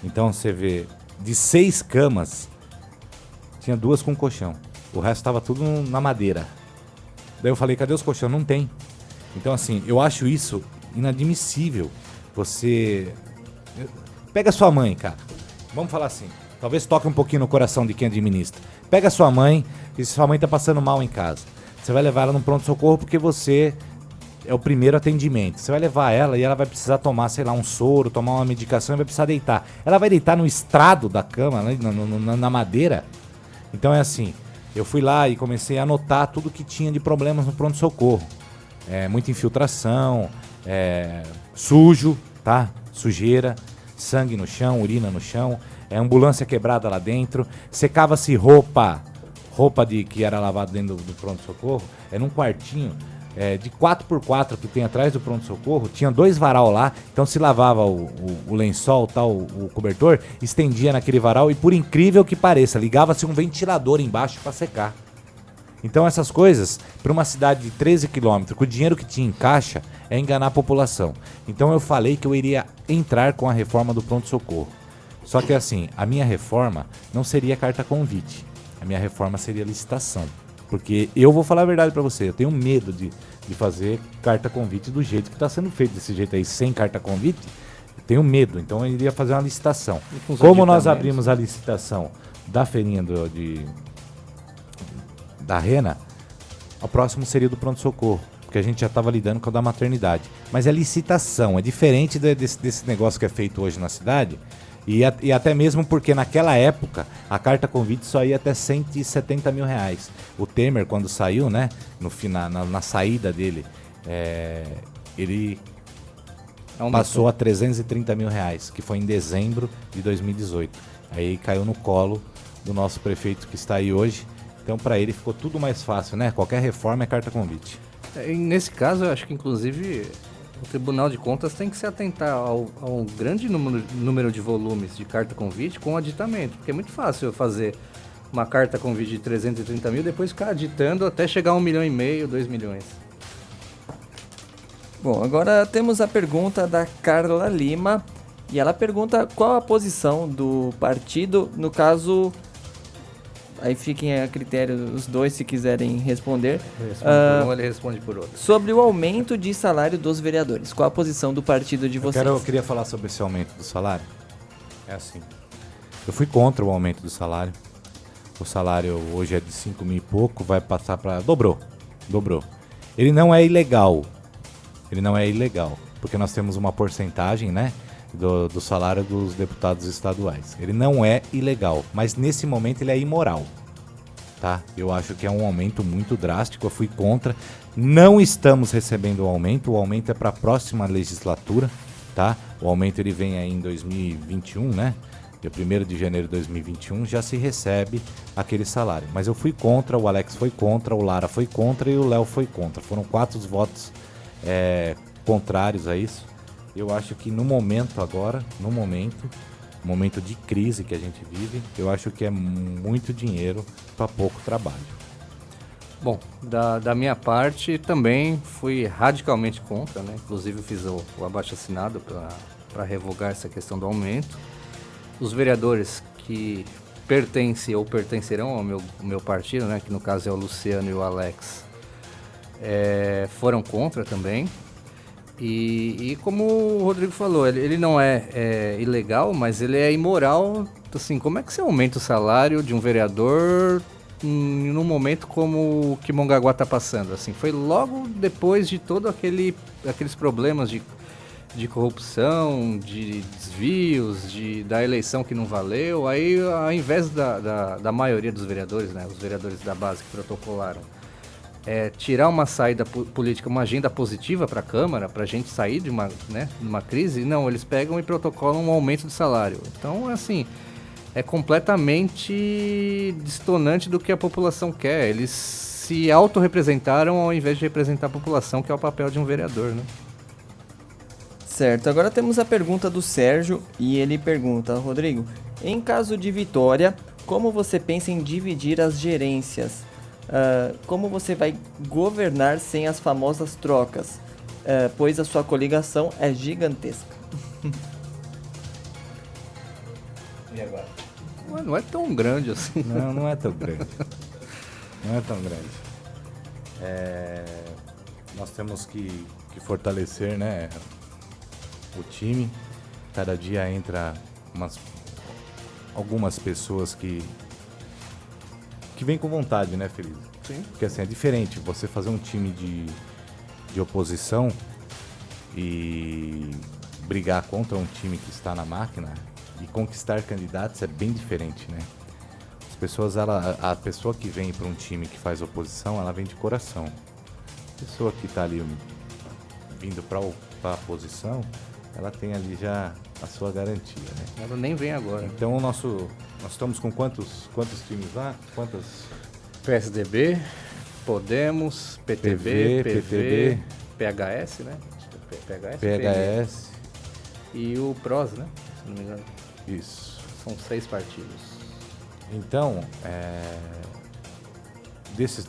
Então você vê, de 6 camas, tinha 2 com colchão. O resto estava tudo na madeira. Daí eu falei, cadê os colchão? Não tem. Então assim, eu acho isso inadmissível. Você... Pega sua mãe, cara. Vamos falar assim. Talvez toque um pouquinho no coração de quem administra. Pega sua mãe, e se sua mãe tá passando mal em casa, você vai levar ela no pronto-socorro porque você é o primeiro atendimento. Você vai levar ela e ela vai precisar tomar, sei lá, um soro, tomar uma medicação e vai precisar deitar. Ela vai deitar no estrado da cama, né, na madeira. Então é assim, eu fui lá e comecei a anotar tudo que tinha de problemas no pronto-socorro. Muita infiltração, sujo, tá? Sujeira, sangue no chão, urina no chão, ambulância quebrada lá dentro, secava-se roupa que era lavada dentro do pronto-socorro, num quartinho de 4x4 que tem atrás do pronto-socorro, tinha 2 varal lá, então se lavava o lençol, tal, o cobertor, estendia naquele varal e por incrível que pareça, ligava-se um ventilador embaixo para secar. Então essas coisas, para uma cidade de 13 quilômetros, com o dinheiro que tinha em caixa, é enganar a população. Então eu falei que eu iria entrar com a reforma do pronto-socorro. Só que assim, a minha reforma não seria carta convite. A minha reforma seria licitação. Porque eu vou falar a verdade para você, eu tenho medo de fazer carta convite do jeito que está sendo feito, desse jeito aí, sem carta convite. Eu tenho medo, então eu iria fazer uma licitação. Como nós abrimos a licitação da feirinha da Rena, o próximo seria do pronto-socorro, porque a gente já estava lidando com a da maternidade. Mas é licitação, é diferente desse negócio que é feito hoje na cidade, e até mesmo porque naquela época a carta convite só ia até 170 mil reais. O Temer, quando saiu, né, na saída dele, ele passou a 330 mil reais, que foi em dezembro de 2018. Aí caiu no colo do nosso prefeito que está aí hoje. Então, para ele ficou tudo mais fácil, né? Qualquer reforma é carta convite. Nesse caso, eu acho que, inclusive, o Tribunal de Contas tem que se atentar ao grande número de volumes de carta convite com aditamento. Porque é muito fácil eu fazer uma carta convite de 330 mil, depois ficar aditando até chegar a 1,5 milhão, 2 milhões. Bom, agora temos a pergunta da Carla Lima. E ela pergunta qual a posição do partido, no caso... Aí fiquem a critério os dois se quiserem responder. Por um, ele responde por outro. Sobre o aumento de salário dos vereadores. Qual a posição do partido de vocês? Eu queria falar sobre esse aumento do salário. É assim. Eu fui contra o aumento do salário. O salário hoje é de 5 mil e pouco, vai passar para... Dobrou. Ele não é ilegal. Porque nós temos uma porcentagem, né? Do salário dos deputados estaduais. Ele não é ilegal, mas nesse momento ele é imoral, tá? Eu acho que é um aumento muito drástico, eu fui contra. Não estamos recebendo o aumento é para a próxima legislatura, tá? O aumento ele vem aí em 2021, né? Dia 1º de janeiro de 2021 já se recebe aquele salário. Mas eu fui contra, o Alex foi contra, o Lara foi contra e o Léo foi contra. Foram 4 votos contrários a isso. Eu acho que no momento de crise que a gente vive, eu acho que é muito dinheiro para pouco trabalho. Bom, da minha parte também fui radicalmente contra, né? Inclusive eu fiz o abaixo-assinado para revogar essa questão do aumento. Os vereadores que pertencem ou pertencerão ao meu partido, né? Que no caso é o Luciano e o Alex, foram contra também. E como o Rodrigo falou, ele não é ilegal, mas ele é imoral. Assim, como é que você aumenta o salário de um vereador num momento como o que Mongaguá está passando? Assim, foi logo depois de todos aqueles problemas de corrupção, de desvios, da eleição que não valeu. Aí, ao invés da maioria dos vereadores, né, os vereadores da base que protocolaram, tirar uma saída política, uma agenda positiva para a Câmara, para a gente sair de uma crise, não, eles pegam e protocolam um aumento de salário. Então, assim, é completamente distonante do que a população quer. Eles se autorrepresentaram ao invés de representar a população, que é o papel de um vereador, né? Certo, agora temos a pergunta do Sérgio e ele pergunta: Rodrigo, em caso de vitória, como você pensa em dividir as gerências? Como você vai governar sem as famosas trocas? Pois a sua coligação é gigantesca. E agora? Não é tão grande assim. Não é tão grande. Não é tão grande. Nós temos que fortalecer, né, o time. Cada dia entra algumas pessoas que vêm com vontade, né, Felipe? Sim. Porque assim, é diferente você fazer um time de oposição e brigar contra um time que está na máquina e conquistar candidatos é bem diferente, né? As pessoas, a pessoa que vem para um time que faz oposição, ela vem de coração. A pessoa que está ali vindo para a oposição, ela tem ali já a sua garantia, né? Ela nem vem agora. Então nós estamos com quantos times lá? PSDB, Podemos, PTB, PV, PHS, né? PHS. E o PROS, né? Se não me engano. Isso. São 6 partidos. Então,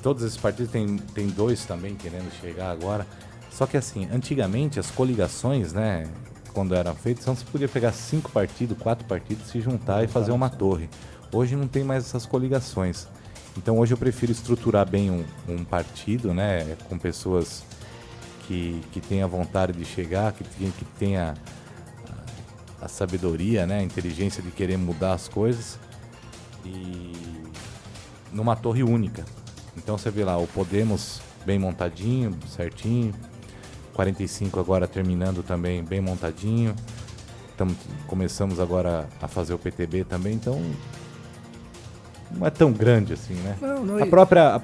todos esses partidos tem 2 também querendo chegar agora. Só que assim, antigamente as coligações, né, quando eram feitas, então você podia pegar 5 partidos, 4 partidos, se juntar e fazer uma torre. Hoje não tem mais essas coligações. Então hoje eu prefiro estruturar bem um partido, né, com pessoas que tenham vontade de chegar, que tenha a sabedoria, né, a inteligência de querer mudar as coisas, e numa torre única. Então você vê lá o Podemos bem montadinho, certinho, 45 agora terminando também bem montadinho, começamos agora a fazer o PTB também, então não é tão grande assim, né? Não, A própria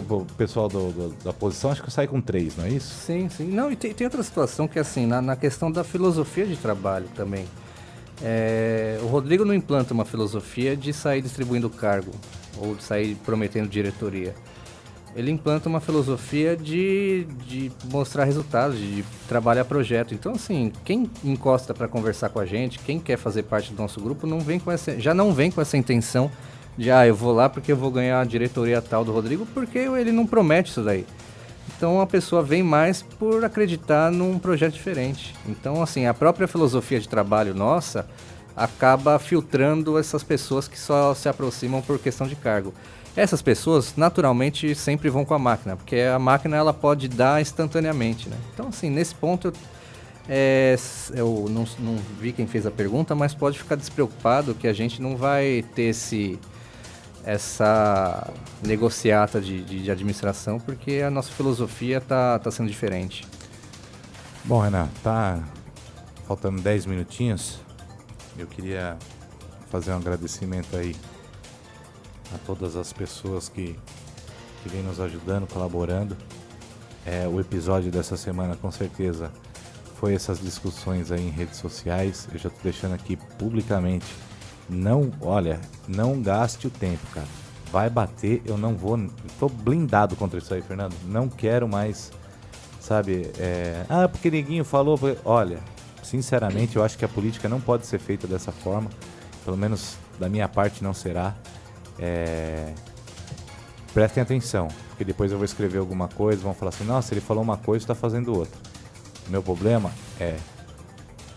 o pessoal da oposição acho que sai com 3, não é isso? Sim. Não, e tem outra situação que é assim, na questão da filosofia de trabalho também. O Rodrigo não implanta uma filosofia de sair distribuindo cargo ou de sair prometendo diretoria. Ele implanta uma filosofia de mostrar resultados, de trabalhar projeto. Então, assim, quem encosta para conversar com a gente, quem quer fazer parte do nosso grupo, já não vem com essa intenção de eu vou lá porque eu vou ganhar a diretoria tal do Rodrigo, porque ele não promete isso daí. Então a pessoa vem mais por acreditar num projeto diferente. Então, assim, a própria filosofia de trabalho nossa acaba filtrando essas pessoas que só se aproximam por questão de cargo. Essas pessoas, naturalmente, sempre vão com a máquina, porque a máquina ela pode dar instantaneamente, né? Então, assim, nesse ponto, eu não vi quem fez a pergunta, mas pode ficar despreocupado que a gente não vai ter essa negociata de administração, porque a nossa filosofia tá sendo diferente. Bom, Renan, tá faltando 10 minutinhos. Eu queria fazer um agradecimento aí a todas as pessoas que vêm nos ajudando, colaborando. O episódio dessa semana, com certeza, foi essas discussões aí em redes sociais. Eu já tô deixando aqui publicamente. Não gaste o tempo, cara. Vai bater, eu não vou... Tô blindado contra isso aí, Fernando. Não quero mais, sabe? Porque Neguinho falou... Olha, sinceramente, eu acho que a política não pode ser feita dessa forma. Pelo menos da minha parte não será. Prestem atenção, porque depois eu vou escrever alguma coisa, vão falar assim, nossa, ele falou uma coisa e está fazendo outra. O meu problema é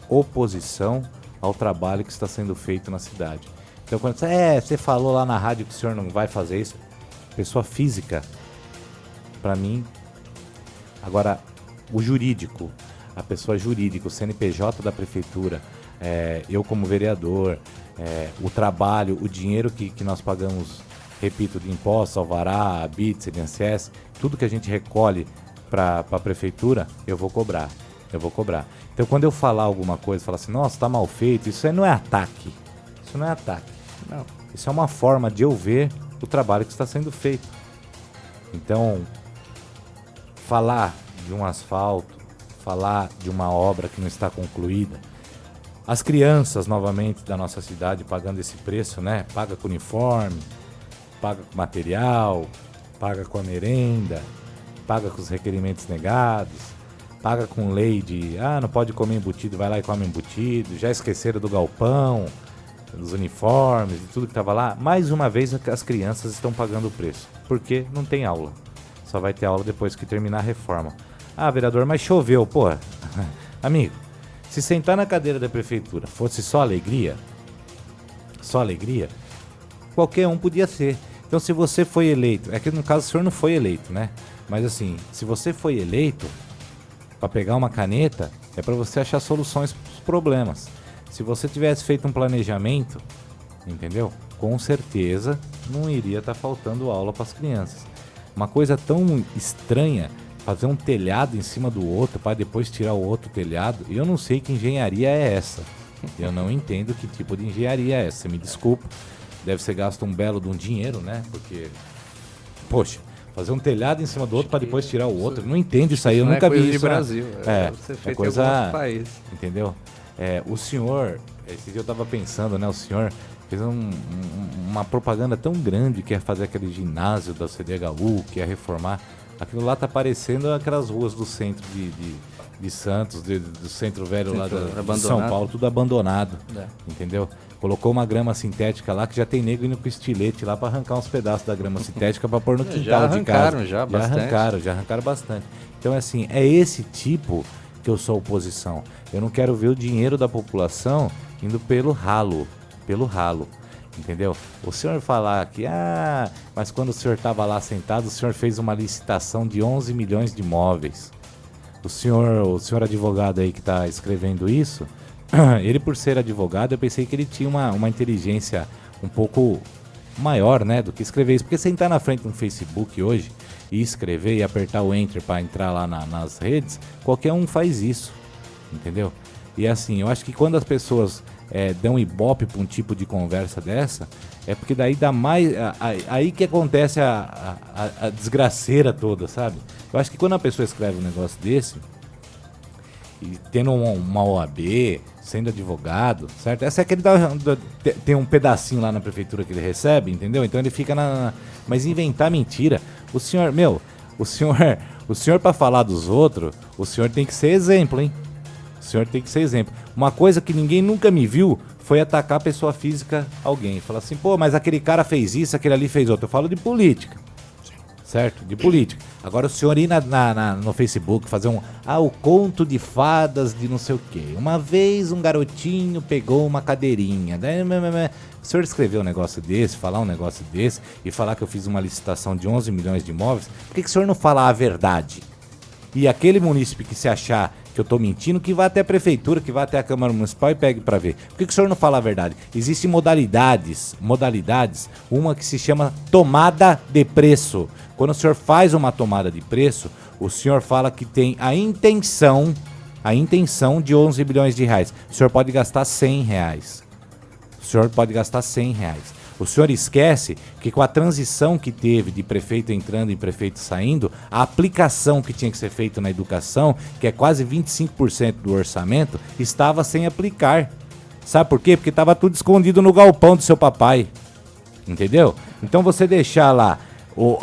oposição ao trabalho que está sendo feito na cidade. Então quando você falou lá na rádio que o senhor não vai fazer isso, pessoa física, para mim, agora o jurídico, a pessoa jurídica, o CNPJ da prefeitura, eu como vereador, o trabalho, o dinheiro que nós pagamos, repito, de impostos, alvará, BITS, INSS, tudo que a gente recolhe para a prefeitura, eu vou cobrar. Então quando eu falar alguma coisa, falar assim, nossa, tá mal feito, isso aí não é ataque. Isso não é ataque. Não. Isso é uma forma de eu ver o trabalho que está sendo feito. Então, falar de um asfalto, falar de uma obra que não está concluída, as crianças, novamente, da nossa cidade pagando esse preço, né? Paga com uniforme, paga com material, paga com a merenda, paga com os requerimentos negados, paga com lei de, não pode comer embutido, vai lá e come embutido, já esqueceram do galpão, dos uniformes e tudo que estava lá. Mais uma vez as crianças estão pagando o preço, porque não tem aula. Só vai ter aula depois que terminar a reforma. Vereador, mas choveu. Pô, amigo, se sentar na cadeira da prefeitura fosse só alegria, qualquer um podia ser. Então, se você foi eleito, é que no caso o senhor não foi eleito, né? Mas assim, se você foi eleito para pegar uma caneta, é para você achar soluções para os problemas. Se você tivesse feito um planejamento, entendeu? Com certeza não iria estar faltando aula para as crianças. Uma coisa tão estranha, fazer um telhado em cima do outro para depois tirar o outro telhado, eu não sei que engenharia é essa. Eu não entendo que tipo de engenharia é essa. Você me desculpa, deve ser gasto um belo de um dinheiro, né? Porque, poxa, fazer um telhado em cima do outro para depois tirar o outro, não entendo isso aí, eu nunca vi isso. De Brasil, é coisa, em alguns países. Entendeu? O senhor, esse dia eu tava pensando, né? O senhor fez uma propaganda tão grande que ia fazer aquele ginásio da CDHU, que ia reformar. Aquilo lá tá parecendo aquelas ruas do centro de Santos, do centro velho lá de São Paulo, tudo abandonado, entendeu? Colocou uma grama sintética lá que já tem nego indo com estilete lá para arrancar uns pedaços da grama sintética para pôr no quintal de casa. Já arrancaram bastante. Então, assim, é esse tipo que eu sou oposição. Eu não quero ver o dinheiro da população indo pelo ralo, entendeu? O senhor falar que, mas quando o senhor estava lá sentado, o senhor fez uma licitação de 11 milhões de imóveis. O senhor advogado aí que está escrevendo isso, ele por ser advogado, eu pensei que ele tinha uma inteligência um pouco maior, né, do que escrever isso. Porque sentar na frente de um Facebook hoje e escrever e apertar o Enter para entrar lá nas redes, qualquer um faz isso, entendeu? E assim, eu acho que quando as pessoas dão ibope para um tipo de conversa dessa, é porque daí dá mais... Aí que acontece a desgraceira toda, sabe? Eu acho que quando a pessoa escreve um negócio desse, e tendo uma OAB, sendo advogado, certo? Essa é que ele tem um pedacinho lá na prefeitura que ele recebe, entendeu? Então ele fica Mas inventar mentira... O senhor para falar dos outros, o senhor tem que ser exemplo, hein? O senhor tem que ser exemplo. Uma coisa que ninguém nunca me viu foi atacar a pessoa física alguém. Falar assim, mas aquele cara fez isso, aquele ali fez outro. Eu falo de política, certo? De política. Agora o senhor ir no Facebook fazer o conto de fadas de não sei o quê. Uma vez um garotinho pegou uma cadeirinha. O senhor escrever um negócio desse, falar um negócio desse e falar que eu fiz uma licitação de 11 milhões de imóveis, por que o senhor não fala a verdade? E aquele munícipe que se achar que eu tô mentindo, que vá até a prefeitura, que vá até a Câmara Municipal e pegue para ver. Por que o senhor não fala a verdade? Existem modalidades, uma que se chama tomada de preço. Quando o senhor faz uma tomada de preço, o senhor fala que tem a intenção de 11 bilhões de reais. O senhor pode gastar 100 reais. O senhor esquece que com a transição que teve de prefeito entrando e prefeito saindo, a aplicação que tinha que ser feita na educação, que é quase 25% do orçamento, estava sem aplicar. Sabe por quê? Porque estava tudo escondido no galpão do seu papai. Entendeu? Então você deixar lá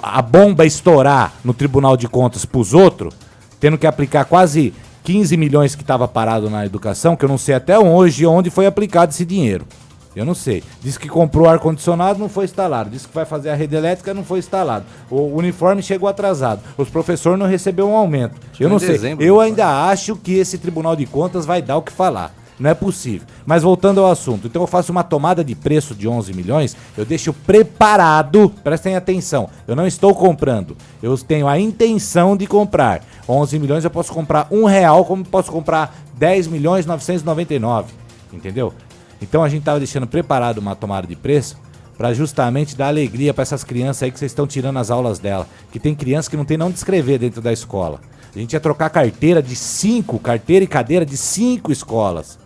a bomba estourar no Tribunal de Contas pros outros, tendo que aplicar quase 15 milhões que estava parado na educação, que eu não sei até hoje onde foi aplicado esse dinheiro. Eu não sei. Diz que comprou ar-condicionado, não foi instalado. Diz que vai fazer a rede elétrica, não foi instalado. O uniforme chegou atrasado. Os professores não receberam um aumento. Eu não sei. Eu ainda acho que esse Tribunal de Contas vai dar o que falar. Não é possível. Mas voltando ao assunto. Então eu faço uma tomada de preço de 11 milhões. Eu deixo preparado. Prestem atenção. Eu não estou comprando. Eu tenho a intenção de comprar. 11 milhões eu posso comprar R$1, como posso comprar 10 milhões 999. Entendeu? Então a gente estava deixando preparado uma tomada de preço para justamente dar alegria para essas crianças aí que vocês estão tirando as aulas dela. Que tem criança que não tem não de escrever dentro da escola. A gente ia trocar carteira e cadeira de 5 escolas.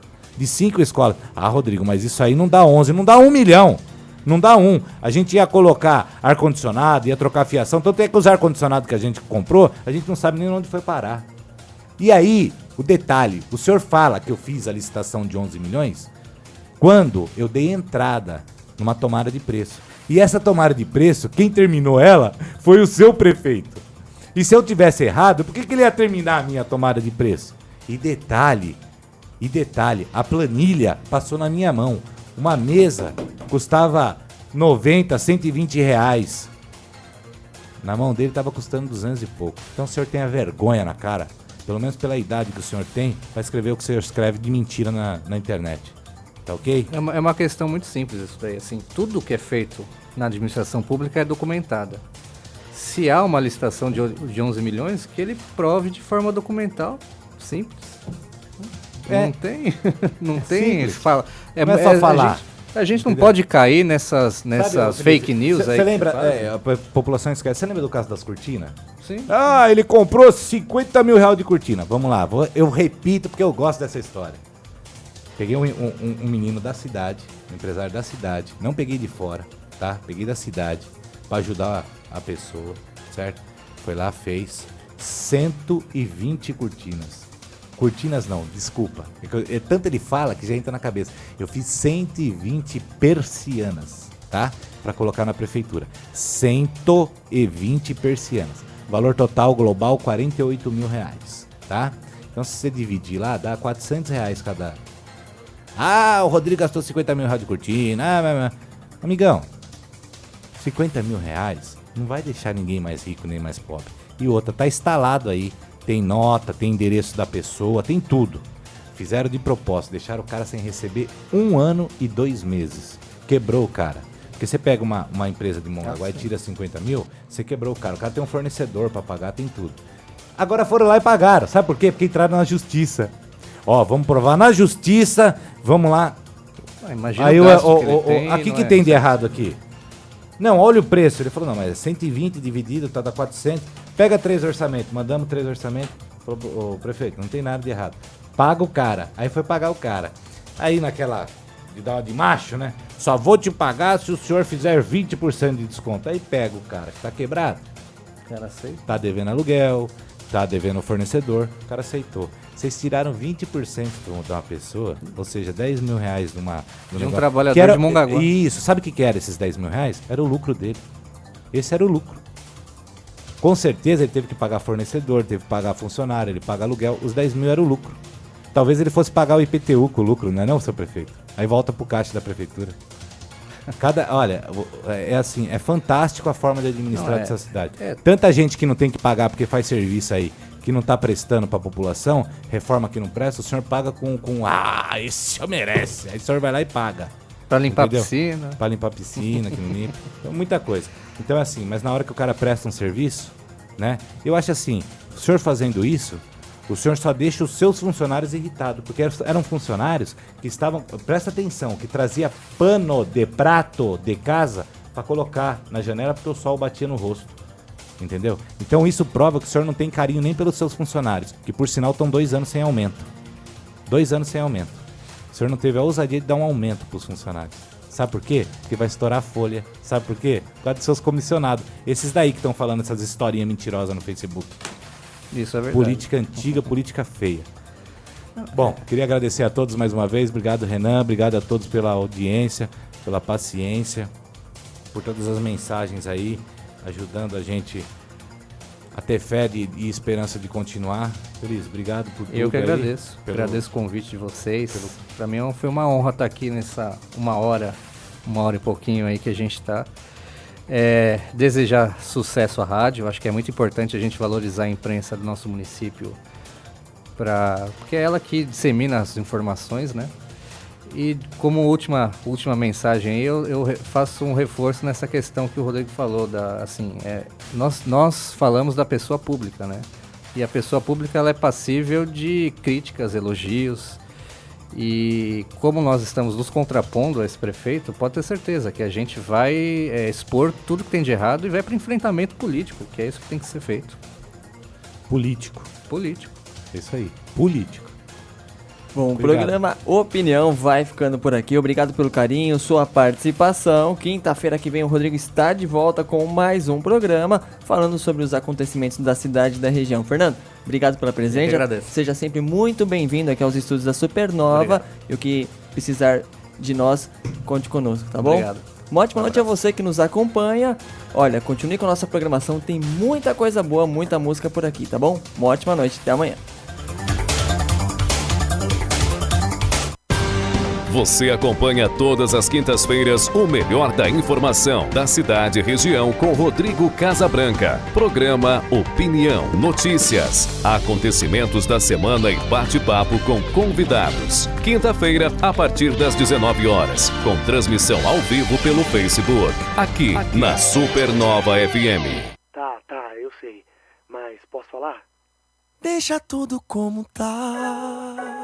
Rodrigo, mas isso aí não dá 11, não dá 1 milhão. Não dá 1. A gente ia colocar ar-condicionado, ia trocar fiação. Tanto é que os ar-condicionados que a gente comprou, a gente não sabe nem onde foi parar. E aí, o detalhe, o senhor fala que eu fiz a licitação de 11 milhões... Quando eu dei entrada numa tomada de preço. E essa tomada de preço, quem terminou ela foi o seu prefeito. E se eu tivesse errado, por que ele ia terminar a minha tomada de preço? E detalhe, a planilha passou na minha mão. Uma mesa custava 90, 120 reais. Na mão dele estava custando 200 e pouco. Então o senhor tem a vergonha na cara, pelo menos pela idade que o senhor tem, para escrever o que o senhor escreve de mentira na internet. Tá ok? É uma questão muito simples isso daí. Assim, tudo que é feito na administração pública é documentada. Se há uma licitação de 11 milhões, que ele prove de forma documental. Simples. Não tem. Não tem. Fala, não é só falar. A gente não pode cair nessas fake news aí. Você lembra? A população esquece. Você lembra do caso das cortinas? Sim. Ah, ele comprou 50 mil reais de cortina. Vamos lá, eu repito porque eu gosto dessa história. Peguei um menino da cidade, um empresário da cidade. Não peguei de fora, tá? Peguei da cidade pra ajudar a pessoa, certo? Foi lá, fez 120 cortinas. Cortinas não, desculpa. Tanto ele fala que já entra na cabeça. Eu fiz 120 persianas, tá? Pra colocar na prefeitura. 120 persianas. Valor total global, 48 mil reais, tá? Então se você dividir lá, dá 400 reais cada. Ah, o Rodrigo gastou 50 mil reais de cortina. Amigão, 50 mil reais não vai deixar ninguém mais rico nem mais pobre. E outra, tá instalado aí. Tem nota, tem endereço da pessoa, tem tudo. Fizeram de propósito, deixaram o cara sem receber 1 ano e 2 meses. Quebrou o cara. Porque você pega uma empresa de Mongaguá e tira 50 mil, você quebrou o cara. O cara tem um fornecedor pra pagar, tem tudo. Agora foram lá e pagaram. Sabe por quê? Porque entraram na justiça. Ó, vamos provar na justiça, vamos lá. Imagina aí o gasto que ele tem, aqui que tem de errado aqui? Não, olha o preço. Ele falou, não, mas é 120 dividido, tá dá 400. Pega 3 orçamentos, mandamos 3 orçamentos. Falou, ô prefeito, não tem nada de errado. Paga o cara. Aí foi pagar o cara. Aí naquela de dar uma de macho, né? Só vou te pagar se o senhor fizer 20% de desconto. Aí pega o cara que tá quebrado. O cara aceita. Tá devendo aluguel, tá devendo fornecedor. O cara aceitou. Vocês tiraram 20% de uma pessoa, ou seja, 10 mil reais de um trabalhador de Mongaguá. Isso, sabe o que era esses 10 mil reais? Era o lucro dele. Esse era o lucro. Com certeza ele teve que pagar fornecedor, teve que pagar funcionário, ele paga aluguel. Os 10 mil era o lucro. Talvez ele fosse pagar o IPTU com o lucro, não é não, seu prefeito? Aí volta pro caixa da prefeitura. Olha, é assim, é fantástico a forma de administrar essa cidade. Tanta gente que não tem que pagar porque faz serviço aí, que não tá prestando pra população, reforma que não presta, o senhor paga com esse senhor merece. Aí o senhor vai lá e paga. Pra limpar Entendeu? a piscina. Pra limpar a piscina, que não limpa. Então, muita coisa. Então, assim, mas na hora que o cara presta um serviço, né? Eu acho assim, o senhor fazendo isso, o senhor só deixa os seus funcionários irritados, porque eram funcionários que estavam, presta atenção, que trazia pano de prato de casa pra colocar na janela porque o sol batia no rosto. Entendeu? Então isso prova que o senhor não tem carinho nem pelos seus funcionários, que por sinal estão 2 anos sem aumento. 2 anos sem aumento. O senhor não teve a ousadia de dar um aumento pros funcionários. Sabe por quê? Porque vai estourar a folha. Sabe por quê? Por causa dos seus comissionados. Esses daí que estão falando essas historinhas mentirosas no Facebook. Isso é verdade. Política antiga, política feia. Bom, queria agradecer a todos mais uma vez. Obrigado, Renan. Obrigado a todos pela audiência, pela paciência, por todas as mensagens aí, ajudando a gente a ter fé e esperança de continuar. Feliz, obrigado por tudo. Eu que agradeço. Agradeço o convite de vocês. Para mim foi uma honra estar aqui nessa uma hora e pouquinho aí que a gente está. Desejar sucesso à rádio. Acho que é muito importante a gente valorizar a imprensa do nosso município, porque é ela que dissemina as informações, né? E como última mensagem aí, eu faço um reforço nessa questão que o Rodrigo falou, nós falamos da pessoa pública, né? E a pessoa pública ela é passível de críticas, elogios, e como nós estamos nos contrapondo a esse prefeito, pode ter certeza que a gente vai expor tudo que tem de errado e vai para enfrentamento político, que é isso que tem que ser feito. Político. Isso aí, político. Bom, o programa Opinião vai ficando por aqui. Obrigado pelo carinho, sua participação. Quinta-feira que vem o Rodrigo está de volta com mais um programa falando sobre os acontecimentos da cidade e da região. Fernando, obrigado pela presença. Seja sempre muito bem-vindo aqui aos estúdios da Supernova. Obrigado. E o que precisar de nós, conte conosco, tá bom? Obrigado. Uma ótima noite a você que nos acompanha. Olha, continue com a nossa programação, tem muita coisa boa, muita música por aqui, tá bom? Uma ótima noite, até amanhã. Você acompanha todas as quintas-feiras o melhor da informação da cidade e região com Rodrigo Casabranca. Programa Opinião, notícias, acontecimentos da semana e bate-papo com convidados. Quinta-feira, a partir das 19 horas, com transmissão ao vivo pelo Facebook, aqui na Supernova FM. Tá, eu sei. Mas posso falar? Deixa tudo como tá.